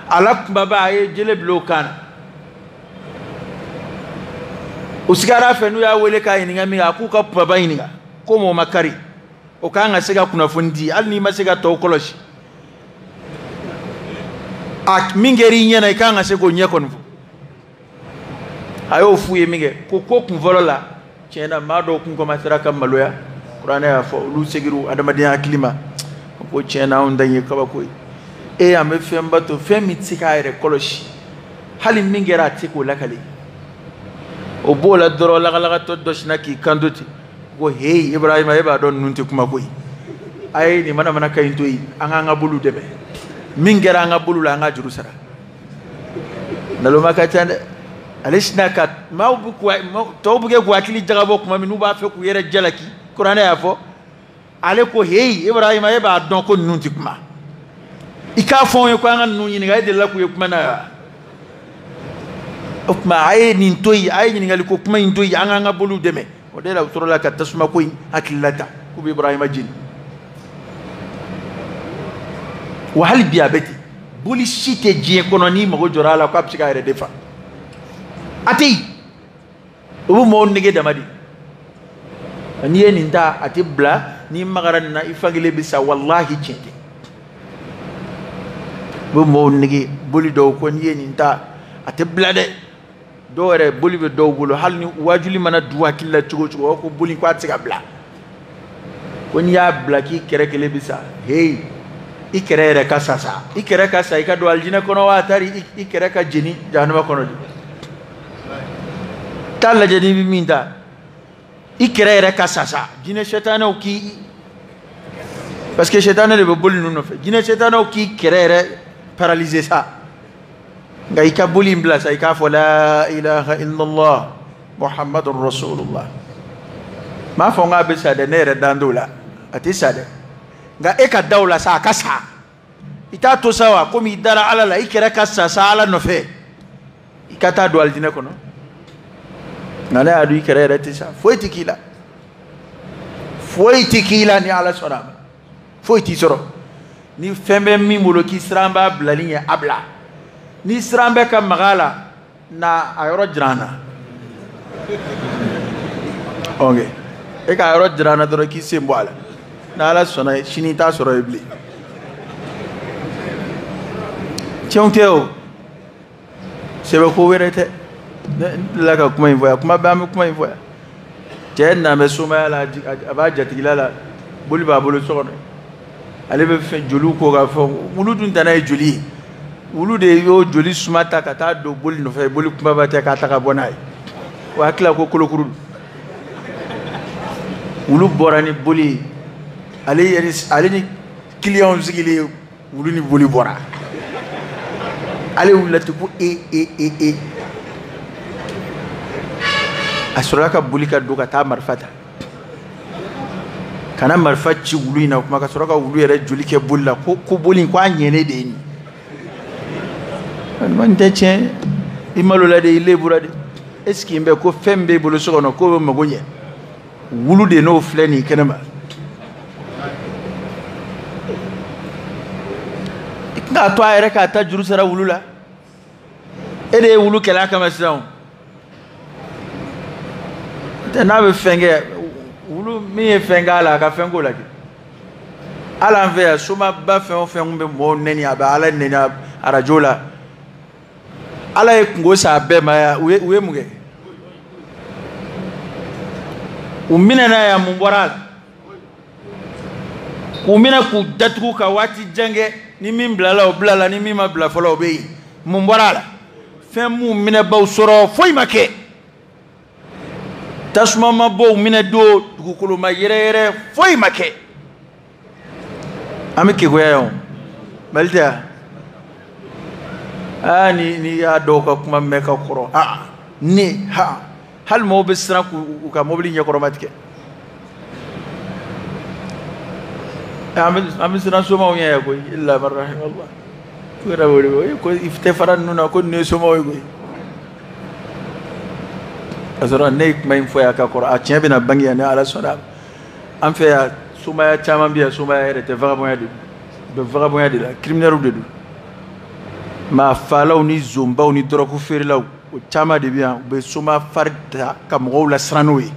alak baba ay jele blokan usigara fenu ya wele ka ininga mi aku ka baba ininga ko mo makari o ka nga sega kuna fundi al ni masega to koloshi ak mingeri nyena ka nga sego nyekon fu ayo fuye minge ko kun volola chena mado kun ko masira kam maloya qur'ana ya fo lu segiru adamadiya klima ko chena on danye kaba ko e ame femba to femi tika ere koloshi hali mingera tiko lakali o bola doro laga to doshna ki kanduti go hey ibrahima e ba don nunti kuma koy ay ni mana kay toyi anga bulu debe mingera nga bulu la nga juru sara nalo makatande alishna kat mawbu ko tawbuge ko akili jagabo kuma minu ba fe ku yere jalaki qur'ana ya fo ale ko hey ibrahima e ba don ko nunti kuma ika fon ko nga nunyi ni ga de la ku kuma na okma ay ni toyi ay ni ngali ko kuma ni toyi anga bulu deme o de la utrola ka tasma ko akilata ku bi ibrahima jin wa hal biabeti buli shite jie kono ni mago jorala ko apsika ere defa ati ubu mo nige damadi ani eni nda ati bla ni magaran na ifagile bisa wallahi chete bu mo nige buli do ko ni eni nda ati bla de do re buli be do bulu hal ni wajuli mana duwa killa chugo ko buli ko atsika bla ko ni ya bla ki kere kele bisa hey ikere ka sasa ikere ka sai ka do aljina kono watari ikere ka jini jahannama kono talla jadi minta ikere ka sasa jine shetana ki parce que shetana le boli non fait jine shetana ki kere paralyser ça ngai ka boli mbla sai ka fo la ilaha illallah muhammadur rasulullah ma fo nga be sa de nere dandula ati sa de nga eka daula sa kasa ita to sawa komi dara ala la ikira kasa sa ala no fe ikata do aljina kono ngala adu ikira rete sa foiti kila ni ala sorama foiti soro ni fembe mi mulo ki sramba blalinya abla ni srambe ka magala na ayro jrana onge eka ayro jrana do ki semboala nala sona shinita soro ibli chonteo sebe ko werete la ka kuma invoya kuma ba mi kuma invoya jenna me suma la abaja tigilala buli ba bulu sono ale be fe jolu ko ga fo wulu dun tanay joli wulu de yo joli suma ta kata do buli no fe buli kuma ba ta kata ka bonay wa kila ko kolokuru wulu borani buli ale ni client zigile wulu ni boli bora ale wulati ko asura ka boli ka doka ta marfata kana marfaci wulu ina kuma ka sura ka wulu yere joli ke bolla ko boli ko anyene de ni man teche imalo la de ile burade eski mbe ko fembe bolo sokono ko magonye wulu de no fleni kenema nga to ayere ka ta juru sara wulula ede wulu kala kama sidan te na be fenge wulu mi fenga la ka fengo la ala nve suma ba fen be mo neni aba ala neni arajola ala e ngo sa be ma we muge umina na ya muboral umina ku datku ka wati jange ni min bilala o bilala ni min ma bila fɔlɔ o bɛ yen mun bɔra a la fɛn mun minɛbaw sɔrɔ foyi ma kɛ tasuma ma bɔ u minɛ don dugukolo ma yɛrɛyɛrɛ foyi ma kɛ an bɛ keguya yan o Mali tɛ yan ni y'a dɔw ka kuma mɛn ka kɔrɔ hali maaw bɛ siran k'u ka mobili ɲɛkɔrɔma tigɛ an bɛ siran somaw ɲɛ yan koyi illa man rahimallah ko yɛrɛ b'o de fɔ ko i tɛ fara ninnu na ko ninnu ye somaw ye koyi ka sɔrɔ ne ye kuma in fɔ yan ka kɔrɔ a tiɲɛ bɛna bange yan ni Ala sɔnna an fɛ yan somaya caman bɛ yan somaya yɛrɛ tɛ vagabɔnya de don vagabɔnya de la criminels de don maa faalaw ni zonbaw ni dɔrɔgu feerelaw o caman de bɛ yan u bɛ soma fari ta ka mɔgɔw lasiran n'o ye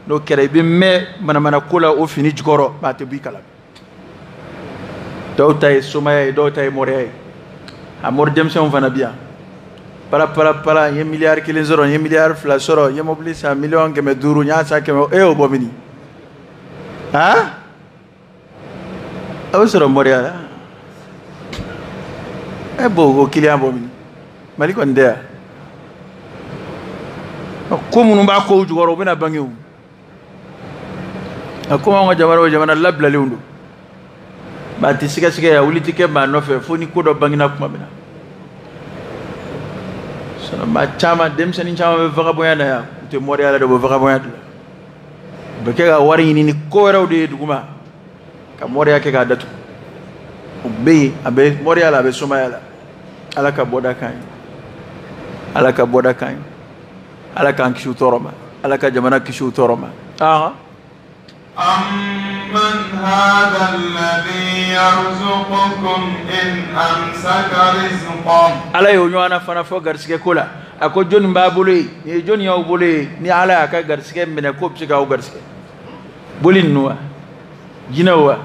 n'o kɛra i bɛ mɛn manamanako la o fini jukɔrɔ maa tɛ bɔ i kalama dɔw ta ye somaya ye dɔw ta ye mɔrɔya ye a mɔri denmisɛnw fana bɛ yan pala n ye miliyari 1 sɔrɔ n ye miliyari 2 sɔrɔ n ye mobili san 1,500,000 n y'a san 100 e y'o bɔ mini a bɛ sɔrɔ mɔriya la e b'o kiliyan bɔ mini Mali kɔni tɛ yan ko minnu b'a kow jukɔrɔ u bɛna bange o a komi anw ka jamana o jamana labilalenw don maa tɛ sigasɛgɛ yan wuli tɛ kɛ maa nɔfɛ fo ni ko dɔ bangena tuma min na maa caman denmisɛnnin caman bɛ vagabɔnya na yan u tɛ mɔriya la de u bɛ vagabɔnya de la u bɛ kɛ ka wari ɲini ni ko wɛrɛw de ye duguma ka mɔriya kɛ k'a datugu u bɛ yen a bɛ mɔriya la a bɛ somaya la Ala ka bɔda kan ye Ala ka bɔda kan ye Ala k'an kisi u tɔɔrɔ ma Ala ka jamana kisi u tɔɔrɔ ma أَمَّنْ هَذَا الَّذِي يَرْزُقُكُمْ إِنْ أَمْسَكَ رِزْقَهُ Ala y'o ɲɔgɔnna fana fɔ garisɛgɛ ko la a ko jɔnni b'a bolo ye nin ye jɔnni y'aw bolo ye ni Ala y'a ka garisɛgɛ minɛ k'o bɛ se k'aw garisɛgɛ boli ninnu wa jinɛw wa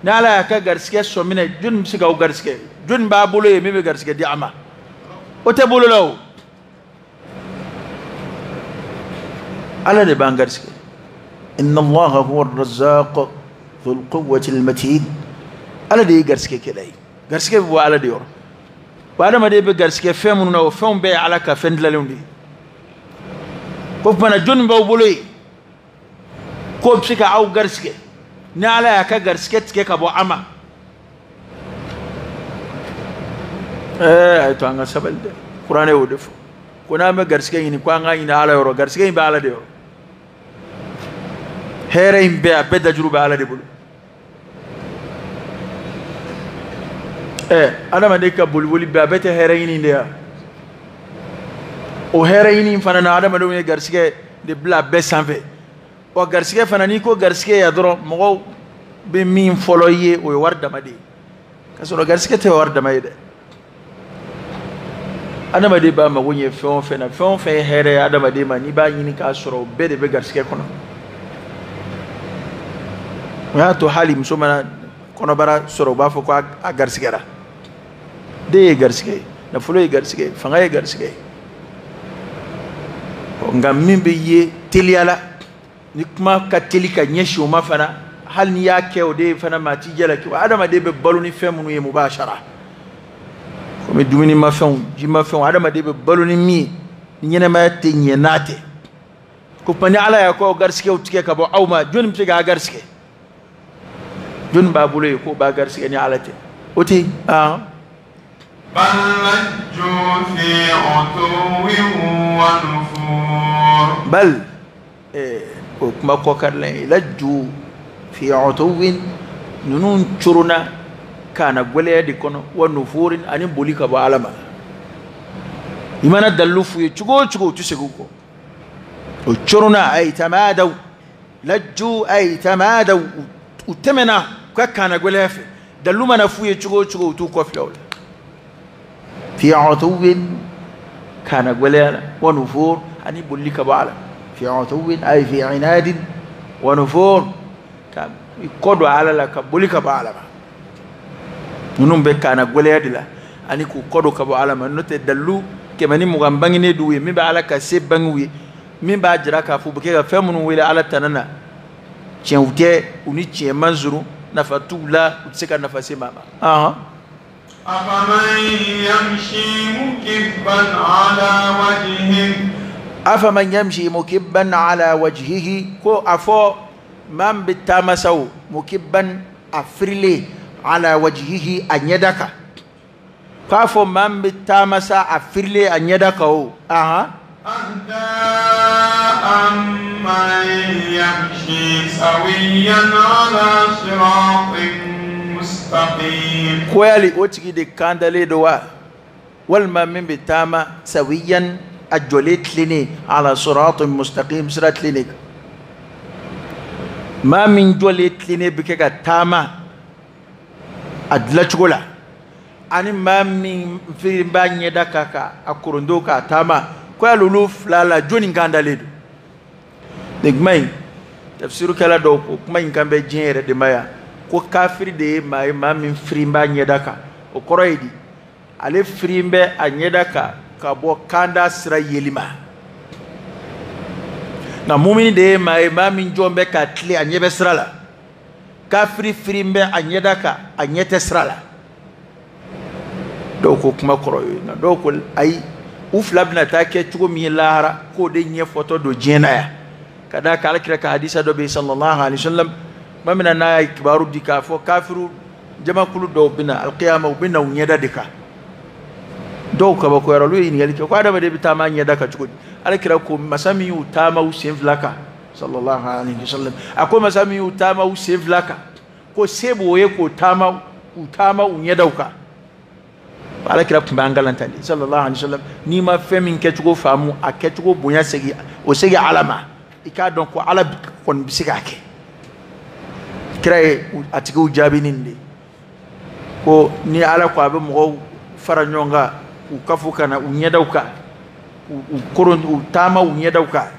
ni Ala y'a ka garisɛgɛ sɔn minɛ jɔnni bɛ se k'aw garisɛgɛ jɔnni b'a bolo ye min bɛ garisɛgɛ di a ma o tɛ bolo la o Ala de b'an garisɛgɛ inna Allaha huwa ar-razzaq dhul quwwati al-matin Ala de ye garisɛgɛ kɛla ye garisɛgɛ bɛ bɔ Ala de yɔrɔ wa adamaden bɛ garisɛgɛ fɛn minnu na o fɛnw bɛɛ ye Ala ka fɛn dilanlenw de ye ko fana jɔnni b'aw bolo ye k'o bɛ se ka aw garisɛgɛ ni Ala y'a ka garisɛgɛ tigɛ ka bɔ a ma a ye to an ka sabali dɛ kuranɛ y'o de fɔ ko n'an bɛ garisɛgɛ ɲini ko an ka ɲini Ala yɔrɔ garisɛgɛ in bɛ Ala de yɔrɔ hɛrɛ in bɛɛ a bɛɛ dajuru bɛ Ala de bolo adamaden ka boliboli bɛɛ a bɛɛ tɛ hɛrɛ ɲini de ya o hɛrɛ ɲini fana na adamadenw ye garisɛgɛ de bila a bɛɛ sanfɛ wa garisɛgɛ fana n'i ko garisɛgɛ ya dɔrɔn mɔgɔw bɛ min fɔlɔ i ye o ye wari dama de ye ka sɔrɔ garisɛgɛ tɛ wari dama ye dɛ adamaden b'a mago ɲɛ fɛn o fɛn na fɛn o fɛn ye hɛrɛ ye adamaden ma n'i b'a ɲini k'a sɔrɔ o bɛɛ de bɛ garisɛgɛ kɔnɔ o y'a to hali muso mana kɔnɔbara sɔrɔ u b'a fɔ ko a garisɛgɛra den ye garisɛgɛ ye nafolo ye garisɛgɛ ye fanga ye garisɛgɛ ye nka min bɛ ye teliya la ni kuma ka teli ka ɲɛsin o ma fana hali n'i y'a kɛ o de ye fana maa t'i jalaki wa adamaden bɛ balo ni fɛn minnu ye mubashara komi dumunimafɛnw jimafɛnw adamaden bɛ balo ni min ye ni ɲɛnɛmaya tɛ ɲɛ n'a tɛ ko ni Ala y'a k'aw garisɛgɛw tigɛ ka bɔ aw ma jɔnni bɛ se k'a garisɛgɛ jɔnni b'a bolo ye k'o b'a garisɛgɛ ni Ala tɛ o tɛ yen بل لجوا في عتو ونفور بل kuma kɔkarilen lajju fi utwin ninnu corona kana gwɛlɛya de kɔnɔ wa nufurin ani boli ka bɔ Ala ma i mana dalilu f'u ye cogo o cogo u tɛ segin u kɔ o corona ay tamadaw lajju ay tamadaw u tɛmɛna u ka kana gwɛlɛya fɛ dalilu mana f'u ye cogo o cogo u t'u kɔfilɛ o la fi utwin kana gwɛlɛya la wa nufur ani boli ka bɔ Ala في عتو أي في عناد ونفور كودو على لا كبولي كبا على ما نون بكانا غوليا دلا اني كو كودو كبا على ما نوت دلو كماني مغامبانغي ندوي مي با على كسي بانوي مي با جرا كافو بكي فمن ويلا على تنانا تشيوتي وني تشي منزرو نفاتولا وتسكا نفاسي ماما أفمن يمشي مكبا على وجهه أفمن يمشي مكبا على وجهه كو أفو من بالتامسو مكبا أفرلي على وجهه أن يدك كافو من بالتامسا أفرلي أن يدك أهدى أمن يمشي سويا على صراط مستقيم كوالي أوتكي دي كاندالي دوا والما من بالتاما سويا أجوليت لني على صراط مستقيم صراط لني ما من جوليت لني بكيكا تاما أدلتشغولا أني ما من في باني دكاكا أكورندوكا تاما كوالو لوف لا جوني كاندالي دغماي تفسير كلا دو كماي كان بي جيره دي مايا كو كافر دي ماي ما من فريمبا نيداكا او كرويدي علي فريمبا انيداكا كابو كاندا سرا يليما na mumini de mاي ما من جومبه كاتلي انيبه سرالا كافر فريمبا انيداكا انيته سرالا دو كو كما كروي na do ko ay uflabna take tugo mi lahara ko de nye photo do jenaya kada kala kira ka hadisa do be sallallahu alaihi wasallam mamina na kibaru dika fo kafiru jama kulu do bina alqiyama bina unyeda dika do ka ba ko yaro lu yin yalike ko adama de bitama nyeda ka tugo ala kira ko masami utama usen vlaka sallallahu alaihi wasallam ako masami utama usen vlaka ko sebo ye ko tama utama unyeda uka ala kira kumbangalantali sallallahu alaihi wasallam ni ma femin ke tugo famu ake tugo bonya segi o segi alama ika don ko ala kon bisiga ke kiraye atigo jabi ninde ko ni ala ko abe mo faranyonga u kafuka na unyedauka u koron u tama unyedauka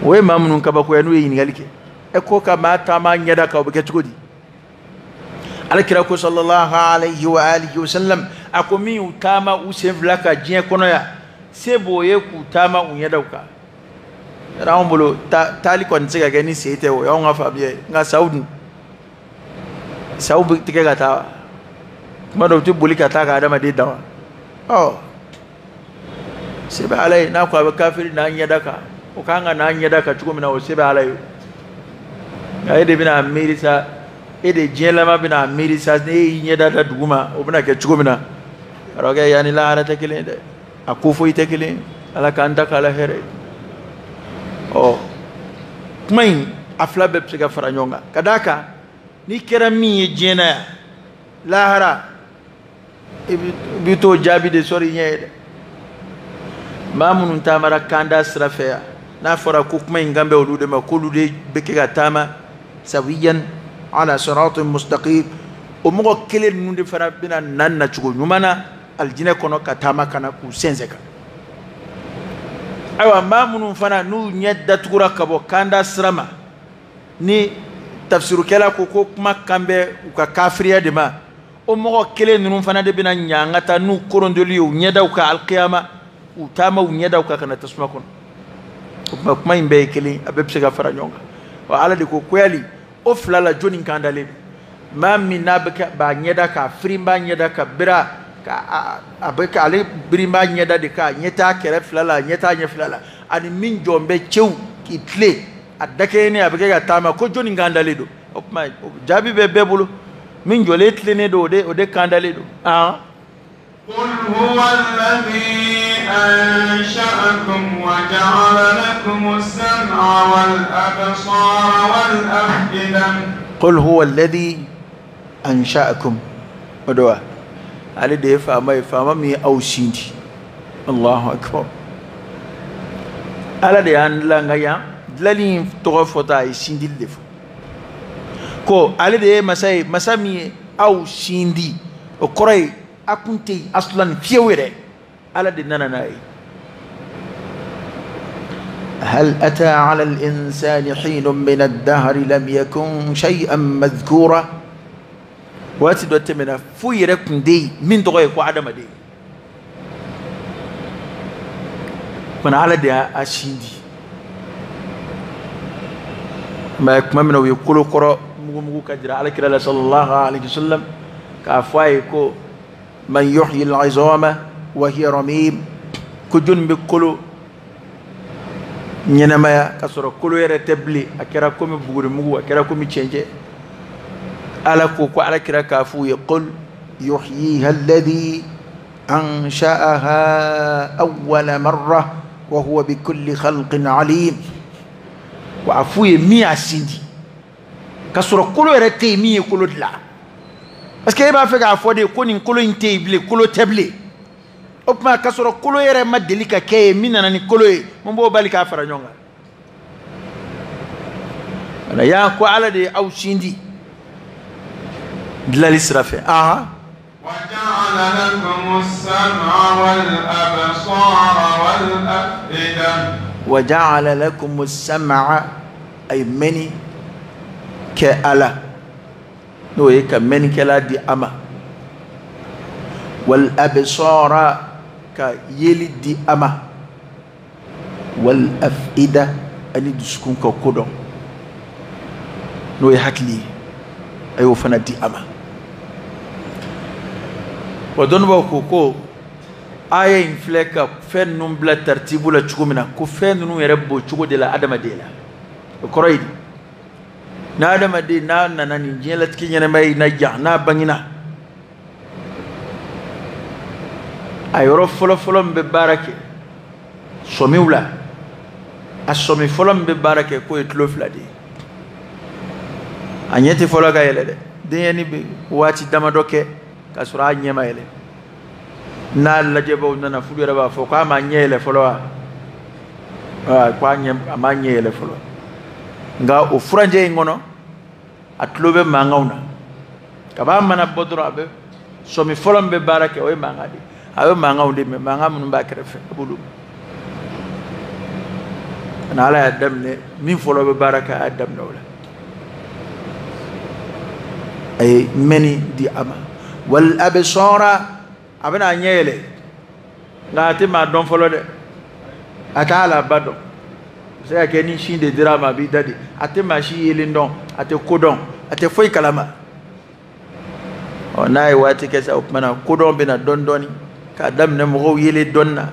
we mamnun ka ba ko yanu yin galike e ko ka ma tama nyedaka o be ke tugo di ala kira ko sallallahu alaihi wa alihi wasallam akomi utama usevlaka jien kono ya sebo ye ku tama unyedauka raombolo tali kon tsega gani sete o ya nga fabie nga saudu tike gata mado tu bulika ta ga adama de dawa oh sebe alai na ko kafiri na nyedaka o kanga na nyedaka tuko mina o sebe alai ya de bina mirisa ede jelama bina mirisa ne nyeda da duguma o bina ke tuko mina roga yani la ara tekele de akufo itekele ala kanta kala here oh main afla be psiga faranyonga kadaka ni kera mi jena lahara bito jabi de sori nyede mamunun tamara kanda srafea na fora kukmain gambe olude makulude bekega tama sawiyan ala siratin mustaqim umugo kele nunde fara bina nanna chugo nyumana aljine kono katama kana ku senzeka aywa mamunun fana nu nyedda tukura kabo kanda srama ni tafsiru kala ko kuma kambe ka kafiriya de ma umugo kele nunun fana de bina nyangata nu korondoli u nyeda ka alqiyama utama u nyeda ka kana tasma kon kuma imbe kele abebsega fara nyonga wa ala de ko kweli o flala joni kandale mammi nabaka ba nyeda ka frimba nyeda ka bira ka abeka ale brimba nyeda de ka nyeta kere flala nyeta nye flala ani min jombe chew ki tle adake ne abeka ga tama ko joni kandale do opma jabi be bebulu min jole tle ne do de kandale do قل هو الذي أنشأكم وجعل لكم السمع والأبصار والأفئدة قل هو الذي أنشأكم ودوا على ده فما مي أو سيندي الله أكبر على ده أن لا غيا دلالين تغفوتا سيندي لف كو على ده مسامي أو سيندي وكري أكنتي أصلاً فيوره على ديننا ناي هل أتى على الإنسان حين من الدهر لم يكن شيئا مذكورا واتدوت من فويركم دي من دغيك وعدم دي من على دي أشيندي ما يكمن ويقولوا قراء مغو كجرا على كلا صلى الله عليه وسلم كافوايكو من يحيي العظام وهي رميم كجن بكلو نينما كسر كلو يرتبلي أكرا كومي بغرمو أكرا كومي تشنجي على كوكو على كرا كافو يقول يحييها الذي أنشأها أول مرة وهو بكل خلق عليم وعفوه مية سندي كسر كلو يرتي مية كلو دلا بس كيف أفكر عفوا دي كونين كلو ينتي بلي كلو تبلي أبما كسر كلو يرى ما دليك كي مين أنا نكلو من بو بالك أفرا نونغا أنا يا كو على دي أو سندي دلا لسرافة وجعل لكم السمع والأبصار والأفئدة وجعل لكم السمع أي مني كألا نوي كمني كلا دي أما والأبصار كيلي دي أما والأفئدة أني دسكون كودون نوي حكلي أيو فنا دي أما ودون بوكوكو آية إنفلك فين نمبلا ترتيبو لا تشومنا كفين نو يربو تشوكو دي لا أدم دي لا كرويد نا أدم دي نا ناني جيلت كي ينمي نجا نا بانينا أيورو فلو فلو مباركة سوميولا السومي فلو مباركة كو يتلو فلا دي أنيتي فلو كايلة دي يعني بواتي دامدوكي kasura nyema ile na lajebo nana fulira ba fo kwa manyele folo kwa manyele folo nga o franje ngono atlobe mangauna kaba mana bodro abe so mi folo mbe barake o mangadi ayo mangaundi me mangamu mba krefe bulu na ala adam ne min folo be baraka adam dawla ay meni di ama والأبصار أبنا نيلة ناتي ما دون فلو ده أتعالى بدو سيا كني شين دي دراما بيدادي أتي ما شي يلندون أتي كودون أتي فوي كلاما وناي واتي كسا أبنا كودون بنا دون دوني كادم نمغو يلي دوننا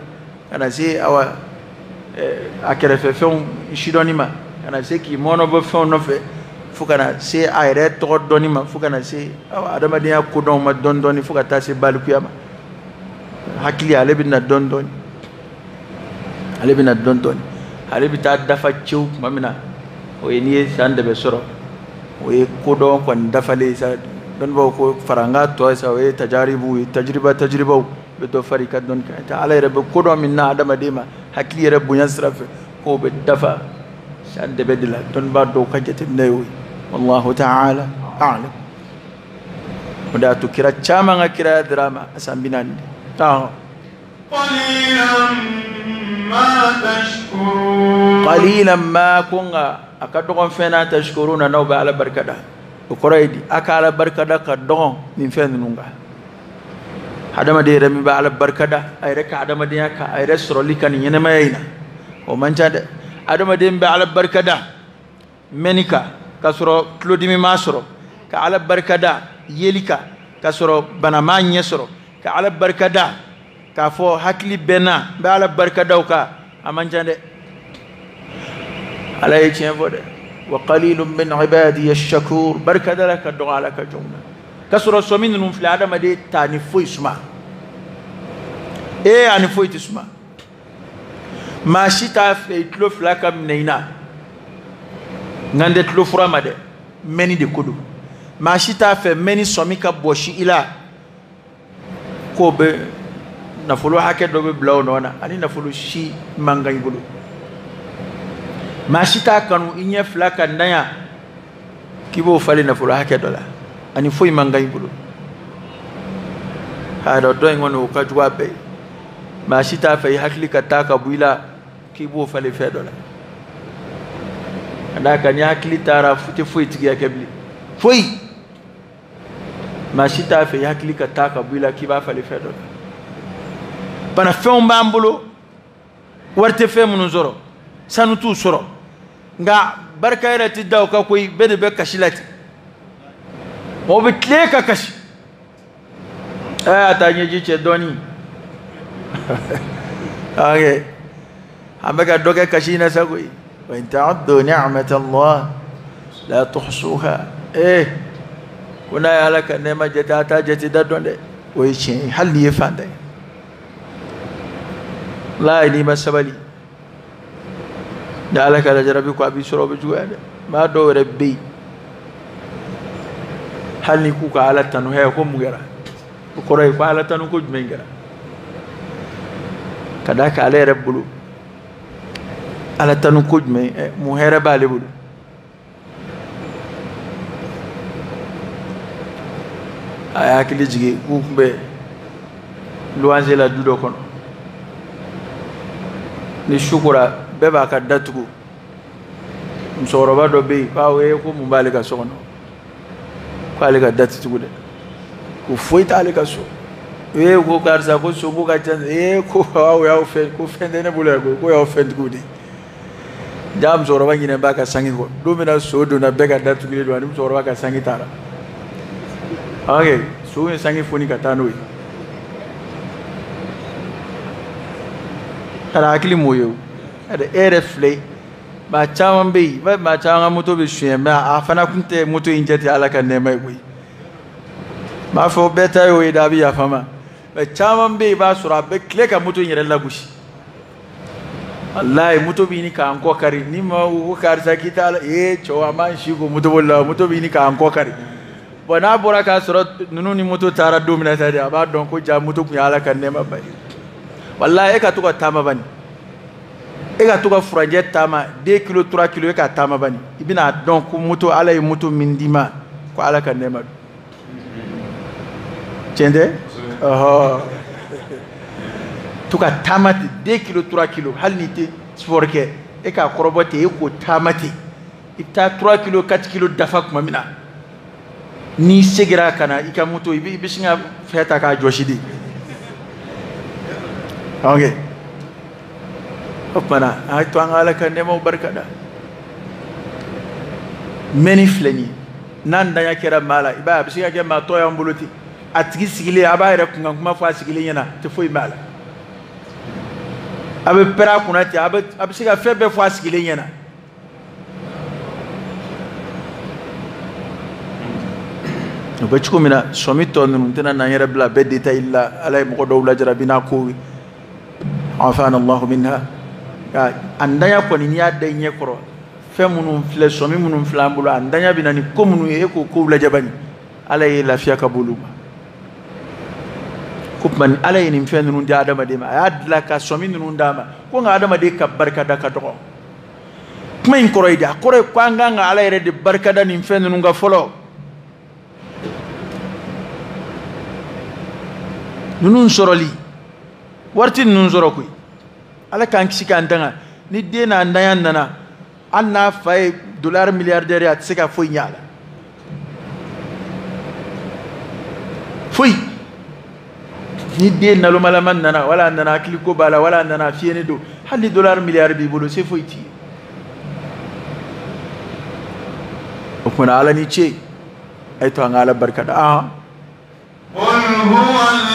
أنا سي أوا أكرف فيون شيدوني ما أنا سي كي مونو بفيون نفي fukana se ayre to doni ma fukana se adama dia ko don ma don doni fukata se balkuyama hakli ale bina don doni ale bina don doni ale bita dafa ciu mamina o eni sande be soro o e ko don ko dafa le sa don ba ko faranga to sa o e tajriba be do farika don ka ta ala rebe ko don minna adama dima hakli rebu yasrafe ko be dafa sande be dila don ba do kajete newi والله تعالى أعلم ودا تكرا تشاما كرا دراما أسامبينان قليلا ما تشكرون قليلا ما كنا أكدون فينا تشكرون نوبة على بركة وكريدي أكال بركة كدون من فين نونغا هذا ما دير من على بركة أيرك هذا ما ديا كأيرس رولي كان ينما ينا ومن جد هذا ما دير على بركة منيكا kasoro klodimi masoro ka ala barkada yelika kasoro banama nyesoro ka ala barkada ka fo hakli bena ba ala barkada ka amanjande ala yecen fode wa qalilun min ibadi ash-shakur barkada laka du'a laka jumna kasoro somin num fil adama de tani fo isma e ani fo isma ma shita fe tlo flaka mneina ngande tlo furama de meni de kudu ma shita fe meni somika boshi ila ko be na fulu hake do be blaw nona ani na fulu shi mangay bulu ma shita kanu inye flaka ndaya kibo fali na fulu hake dola ani foi mangay bulu hado do ngono ka jwa be ma shita fe hakli kataka buila kibo fali fe dola andaka ni akili tara futi fuiti ya kebli foi mashita fe akili kataka bila kiba fali fedo pana fe mbambulo warte fe munuzoro sanutu soro nga barka irati daw ka koy bede be kashilati mo be tleka kashi atanye jiche doni okay ameka doke kashina sagui wa in ta'uddu ni'matallah la tuhsuha kuna yalaka nema jeta ta jeti dadonde way chi halli yefande la ni masabali dalaka la jarabi ko abi sorobe juwade ma do rabbi halni ku ka ala tanu he ko mugera ko ray ko ala tanu ko jumengera kadaka ala rabbulu ala tanu ko jume mu here bale bulu aya kili jigi ku be luanze la dudo kono ni shukura beba ka datugo msoroba do be bawe ko mumbale ka sono ko ale ka datugo de ko foita ale ka so ko karza ko so ko ka tan ko wawe ya ofen ko fende ne bule ko ya ofen gudi jam soroba ngine ba ka sangi ko do mena so do na be ka datugo de do ani soroba ka sangi tara okay so en sangi foni ka tanoi ara akili moyo ada reflect ba chawan be ba chawan moto be shwe ma afana kunte moto injeti alaka ne mai boy ma fo beta yo ida bi afama ba chawan be ba sura be kleka moto nyere lagushi wallahi moto bi ni ka anko kari ni ma ko kar sakita chowa man shi go moto bolla moto bi ni ka anko kari bona bora ka sura nunu ni moto tara domina tadi aba don ko ja moto ku alaka ne ma bai wallahi ka tuka tama bani eka tuka furaje tama 2 kilo 3 kilo eka tama bani ibina donc moto ala yi moto mindima ko ala ka nema cende tuka tamati 2 kilo 3 kilo hal ni te sporke eka korobote eko tamati ita 3 kilo 4 kilo dafa kuma mina ni segira kana ika moto ibishinga feta ka joshidi okay opana ay to angala ka nemo barkada meni fleni nan da yakira mala iba bisiga ke ma to yambuluti atigi sigile aba ere kunga kuma fa sigile yana te foi mala abe pera kunati abe bisiga febe fa sigile yana obechuko mina somito nuntina na yere bla bedita illa alay mo do wala jarabina ko afana allah minha andanya ko ni ya de nyekoro fe munun fle somi munun flambulo andanya binani ko munu e ko wala jabani alay lafiya kabulu kupman alay ni fe nunun da adama de ma adla ka somi nunun dama ko nga adama de ka barkada ka to kuma in koroida kore kwanga nga alay re de barkada ni fe nunun ga folo nunun soroli warti nun zoro kuy ala kan kisi kan danga ni dena andaya nana anna fay dollar milliardaire ya tsika foy nyala foy ni dena lo malaman nana wala nana kliko bala wala nana fiene do hali dollar milliard bi bolo se foy ti okuna ala ni che ay to ngala barkada qul huwa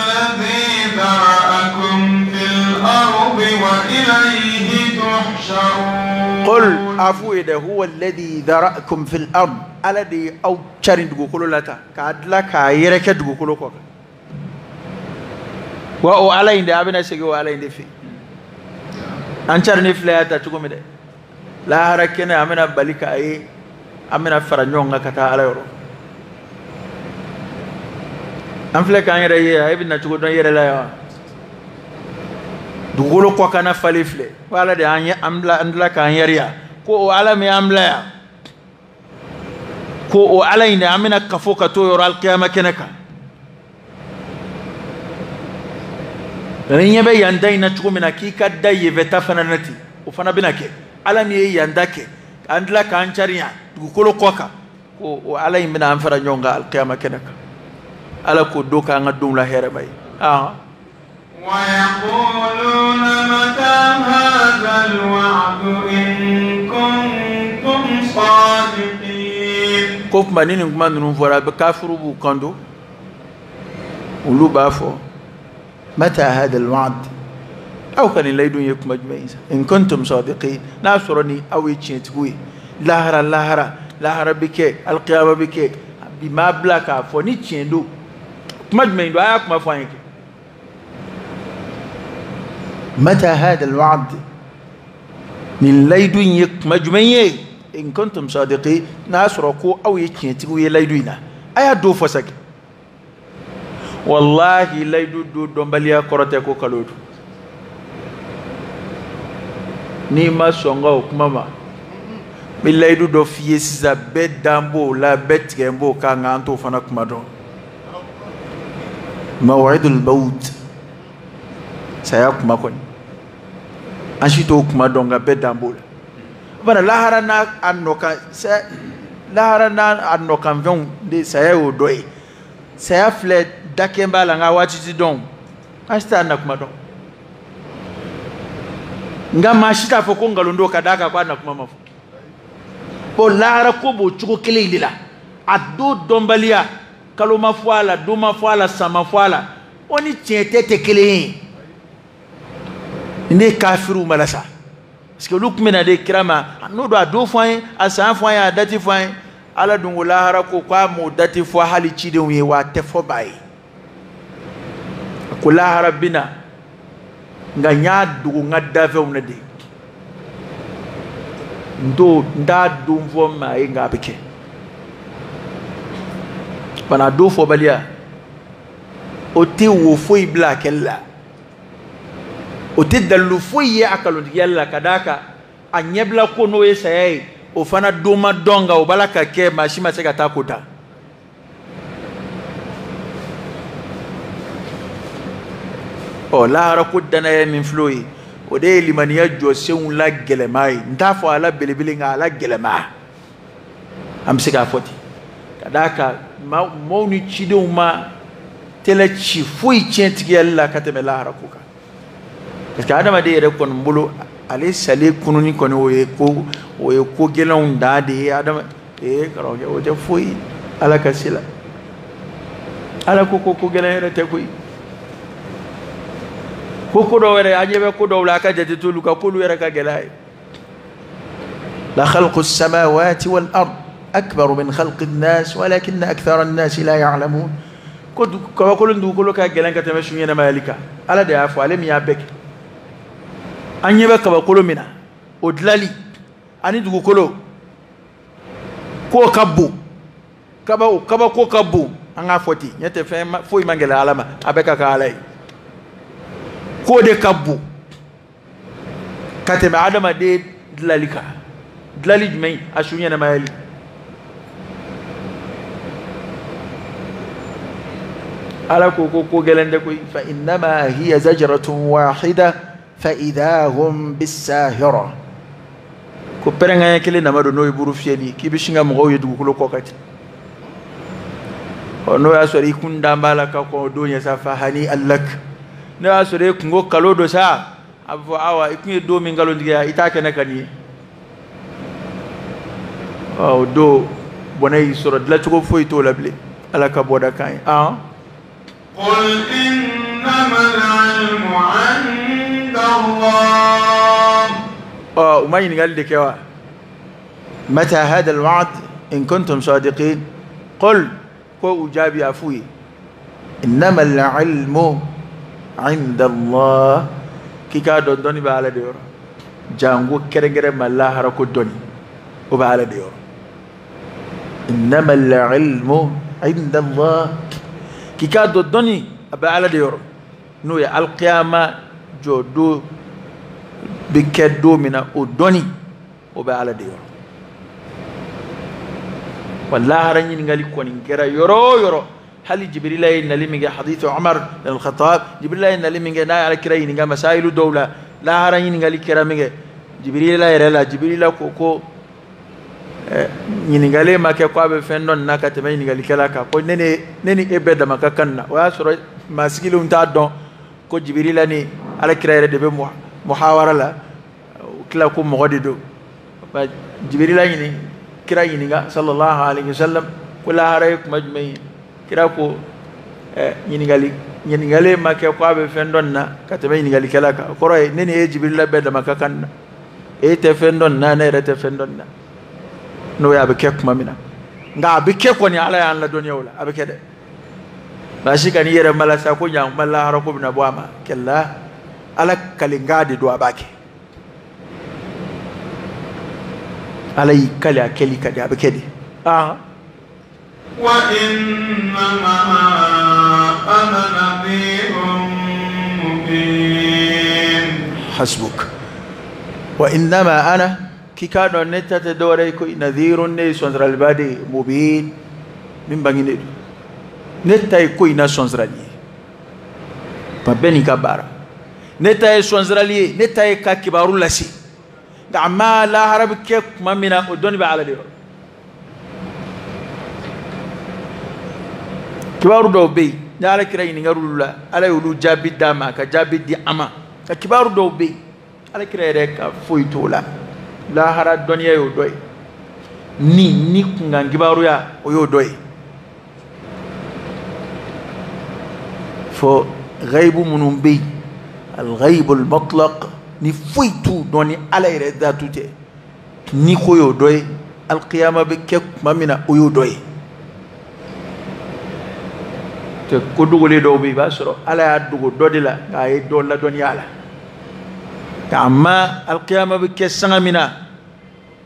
ذرأكم في الأرض وإليه تحشرون قل أفويد هو الذي ذرأكم في الأرض الذي أو شرين تقولوا لتا كادلا كايرك تقولوا كوكا وأو على إندي أبنا سجوا على إندي في أنشرني فلاتا تقوم ده لا هركنا أمنا بالك أي أمنا فرنجونغا كتا على يورو amfle kan yere ye ay bin na tugo don yere la ya dugolo ko kana falifle wala de anya amla andla kan yere ya ko o ala me amla ya ko o ala ina amina kafoka to yor al qiyamah kenaka dan yebe yanda ina tugo mina ki kadda yeve tafananati o fana binake ala me yanda ke andla kan chariya dugolo ko ka ko o ala ina amfara nyonga al qiyamah kenaka ala ko doka nga dum la here bay wa yaquluna mata hadha alwa'd in kuntum sadiqin ko manini kuma nunu fora be kafuru bu kando ولو بافو متى هذا الوعد أو كان لا يدون يكم أجمعين إن كنتم صادقين ناصرني أو يتشنتقوي لاهرة بك القيامة بك بما بلاك فوني تشندو مجمعين دو آيك ما فانيك متى هذا الوعد من لا يدون يكم أجمعين إن كنتم صادقين ناصركو أو يتشنتقوي لا يدونا أيا دو فسك والله لا يدو دمباليا كورتكو كالودو ni ma songa o kuma ma billahi do fiye siza be dambo la bet gembo ka nganto fana kuma do maw'idul maut saya kuma ko anshito kuma do nga be dambo bana lahara na anoka sa lahara na anoka mvon de saya o doy saya fle dakemba la nga wati don asta na kuma do nga mashita foko ngalondo kadaka kwa na kumama fo po lara ko bo chuko kele ilila ado dombalia kaloma fwala duma fwala sama fwala oni tietete kele ne kafiru malasa parce que luk mena de krama no do ado fwan asa fwan ya dati fwan ala dungo lara ko kwa mo dati fwa hali chide wi wa tefo bai ko lara bina nga nya dugu nga dave una de ndo nda dumvo ma nga beke bana do fo balia o te wo fo ibla kella o te dalu fo ye akalo yalla kadaka anyebla ko no yesay o fana doma donga o balaka ke mashima seka takota o la rakudana ya min floyi o de limaniya joseun la gelemai ndafo ala belebele nga ala gelema am sika foti kadaka mauni chidon ma tele chi foi chentigi alla kateme la rakuka parce que adama de yere kon mbulu ale sale kununi kon o ko gelon dade adama karo o de foi ala kasila ala ko gelan te koy koko do were ajebe ko do la ka jati tulu ka kulu were ka gelay la khalqu as-samawati wal ard akbar min khalqi an-nas walakin akthara an-nas la ya'lamun ko ko ndu ko ka gelan ka tame shunya na malika ala da afu alim ya bek anyebe ka ba ko mina odlali ani du ko kabbu kaba ko kabbu anga foti nyete fe fo imangela alama abeka ka alai ko de kabbu kateme adama de dlalika dlali jmai ashunya na mayali ala ko gelende ko fa inma hiya zajratun wahida fa idahum bisahira ko perenga yakele na mado no iburu fieni kibishinga mo yedu ko kokati ono asori kunda malaka ko donya safahani allak na asore kungo kalodo sa abu awa ikunye do mingalo ndiga itake na kani o do bonay soro dla tugo foy to lable ala ka boda kan qul innamal ilmu 'inda Allah umayin galde kewa mata hada alwa'd in kuntum sadiqin qul ko ujabi afui innamal ilmu عند الله كيكا دوني بالا ديور جانغو كرغره مالا هركو دوني وبالا ديور انما العلم عند الله كيكا دوني بالا ديور نو يا القيامه جودو بكدو منا ودوني وبالا ديور والله راني نغالي كوني غيرا يورو هل جبريل إن لمن حديث عمر بن الخطاب جبريل إن لمن نا على كريم إن مسائل الدولة لا هرين إن قال كرامه جبريل لا يرى لا جبريل كوكو إن قال ما كقاب فنون نكتب إن قال كلا كقول نني إبدا ما كنا وأسر ما سكيلون تادون كو جبريل أني على كريم ده محاورة لا كلا كم مغاددو جبريل إني كريم صلى الله عليه وسلم كل هرايك مجمعين kirako ñiningali ma ke ko aɓe fen ɗon na kateme ñiningali kela ka koroye neni e jibril la ɓeddama ka kanna e te fen ɗon na ne rete fen ɗon na no yaɓe ke kuma mina nga aɓe ke koni ala ya anla doniya wala aɓe ke de basi kani yere mala sa ko ñam malla hara ko bina boama kella ala kali ngadi do abake ala yi kali akeli kadi aɓe kedi وإنما أنا نذير مبين حسبك وإنما أنا كي كانوا نتات دوريكو نذير نيسون البادي مبين من بغيني نتاي كوي ناسون زرالي بابني كبارا نتاي سونزرالي نتاي كاكبارو لاسي دعما لا هرب كيك ما منا ودوني بعلى ديو kibaru do be nyala kira ni ngarula ala yulu jabi dama ka jabi di ama ka kibaru do be ala kira re ka foito la hara doniya yo doy ni kunga kibaru ya o yo doy fo ghaibu munum be al ghaib al mutlaq ni foito doni ala re datute ni ko yo doy al qiyamah be kek mamina o yo doy te ko dugule do bi basro ala ya dugo dodila ay do la don yala amma al qiyamah bi kesanga mina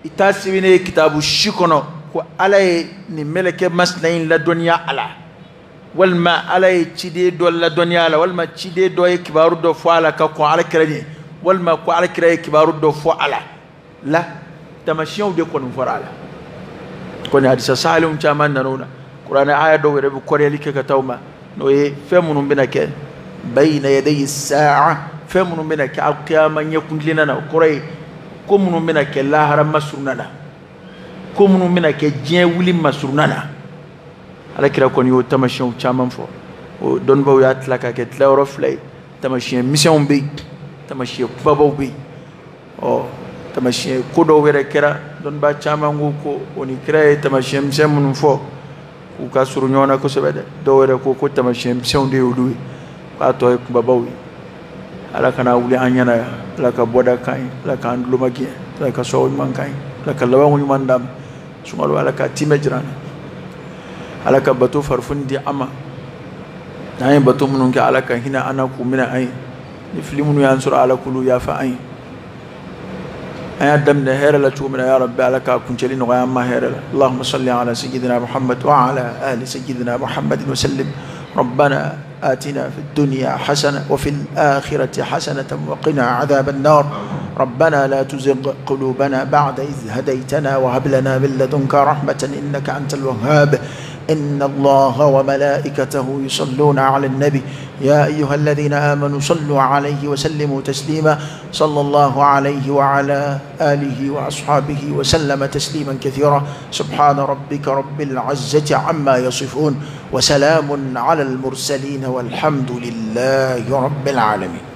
itasibine kitabu shikono ko ala ni meleke maslain la dunya ala walma ala cide do la dunya ala walma cide do kibaru do fo ala ka ko ala krani walma ko ala kray kibaru do fo ala la tamashion de ko no forala ko ni hadisa salim chaman nanona qur'an aya do were bu koreli ke ka tawma no e femunu binake bayna yaday as-sa'a femunu binake al-qiyamah yakun lana quray ko munu binake la haram masrunana ko munu binake jien wuli masrunana ala kira kon yo tamashion chaman fo o don baw ya tlaka ke tlawro flay tamashion mission bi tamashion babaw bi o tamashion ko do were kira don ba chaman ko oni kira tamashion mission fo ka suru ñona ko sebede do were ko tamashem sewde yulu ba to ko babawi ala kana wuli anyana la ka boda kay la ka andu magi la ka so man kay la ka lawa ñu mandam sumal wala ka timejran ala ka batu farfundi ama ay batu munun ka ala ka hina ana ku mina ay ni filimunu yansur ala kulu ya fa ay أيادم نهر لا تومنا يا رب على كونشلين ويا ما هر اللهم صل على سيدنا محمد وعلى آل سيدنا محمد وسلم ربنا آتنا في الدنيا حسنة وفي الآخرة حسنة وقنا عذاب النار ربنا لا تزغ قلوبنا بعد إذ هديتنا وهب لنا من لدنك رحمة إنك أنت الوهاب إن الله وملائكته يصلون على النبي يا أيها الذين آمنوا صلوا عليه وسلموا تسليما صلى الله عليه وعلى آله وأصحابه وسلم تسليما كثيرا سبحان ربك رب العزة عما يصفون وسلام على المرسلين والحمد لله رب العالمين.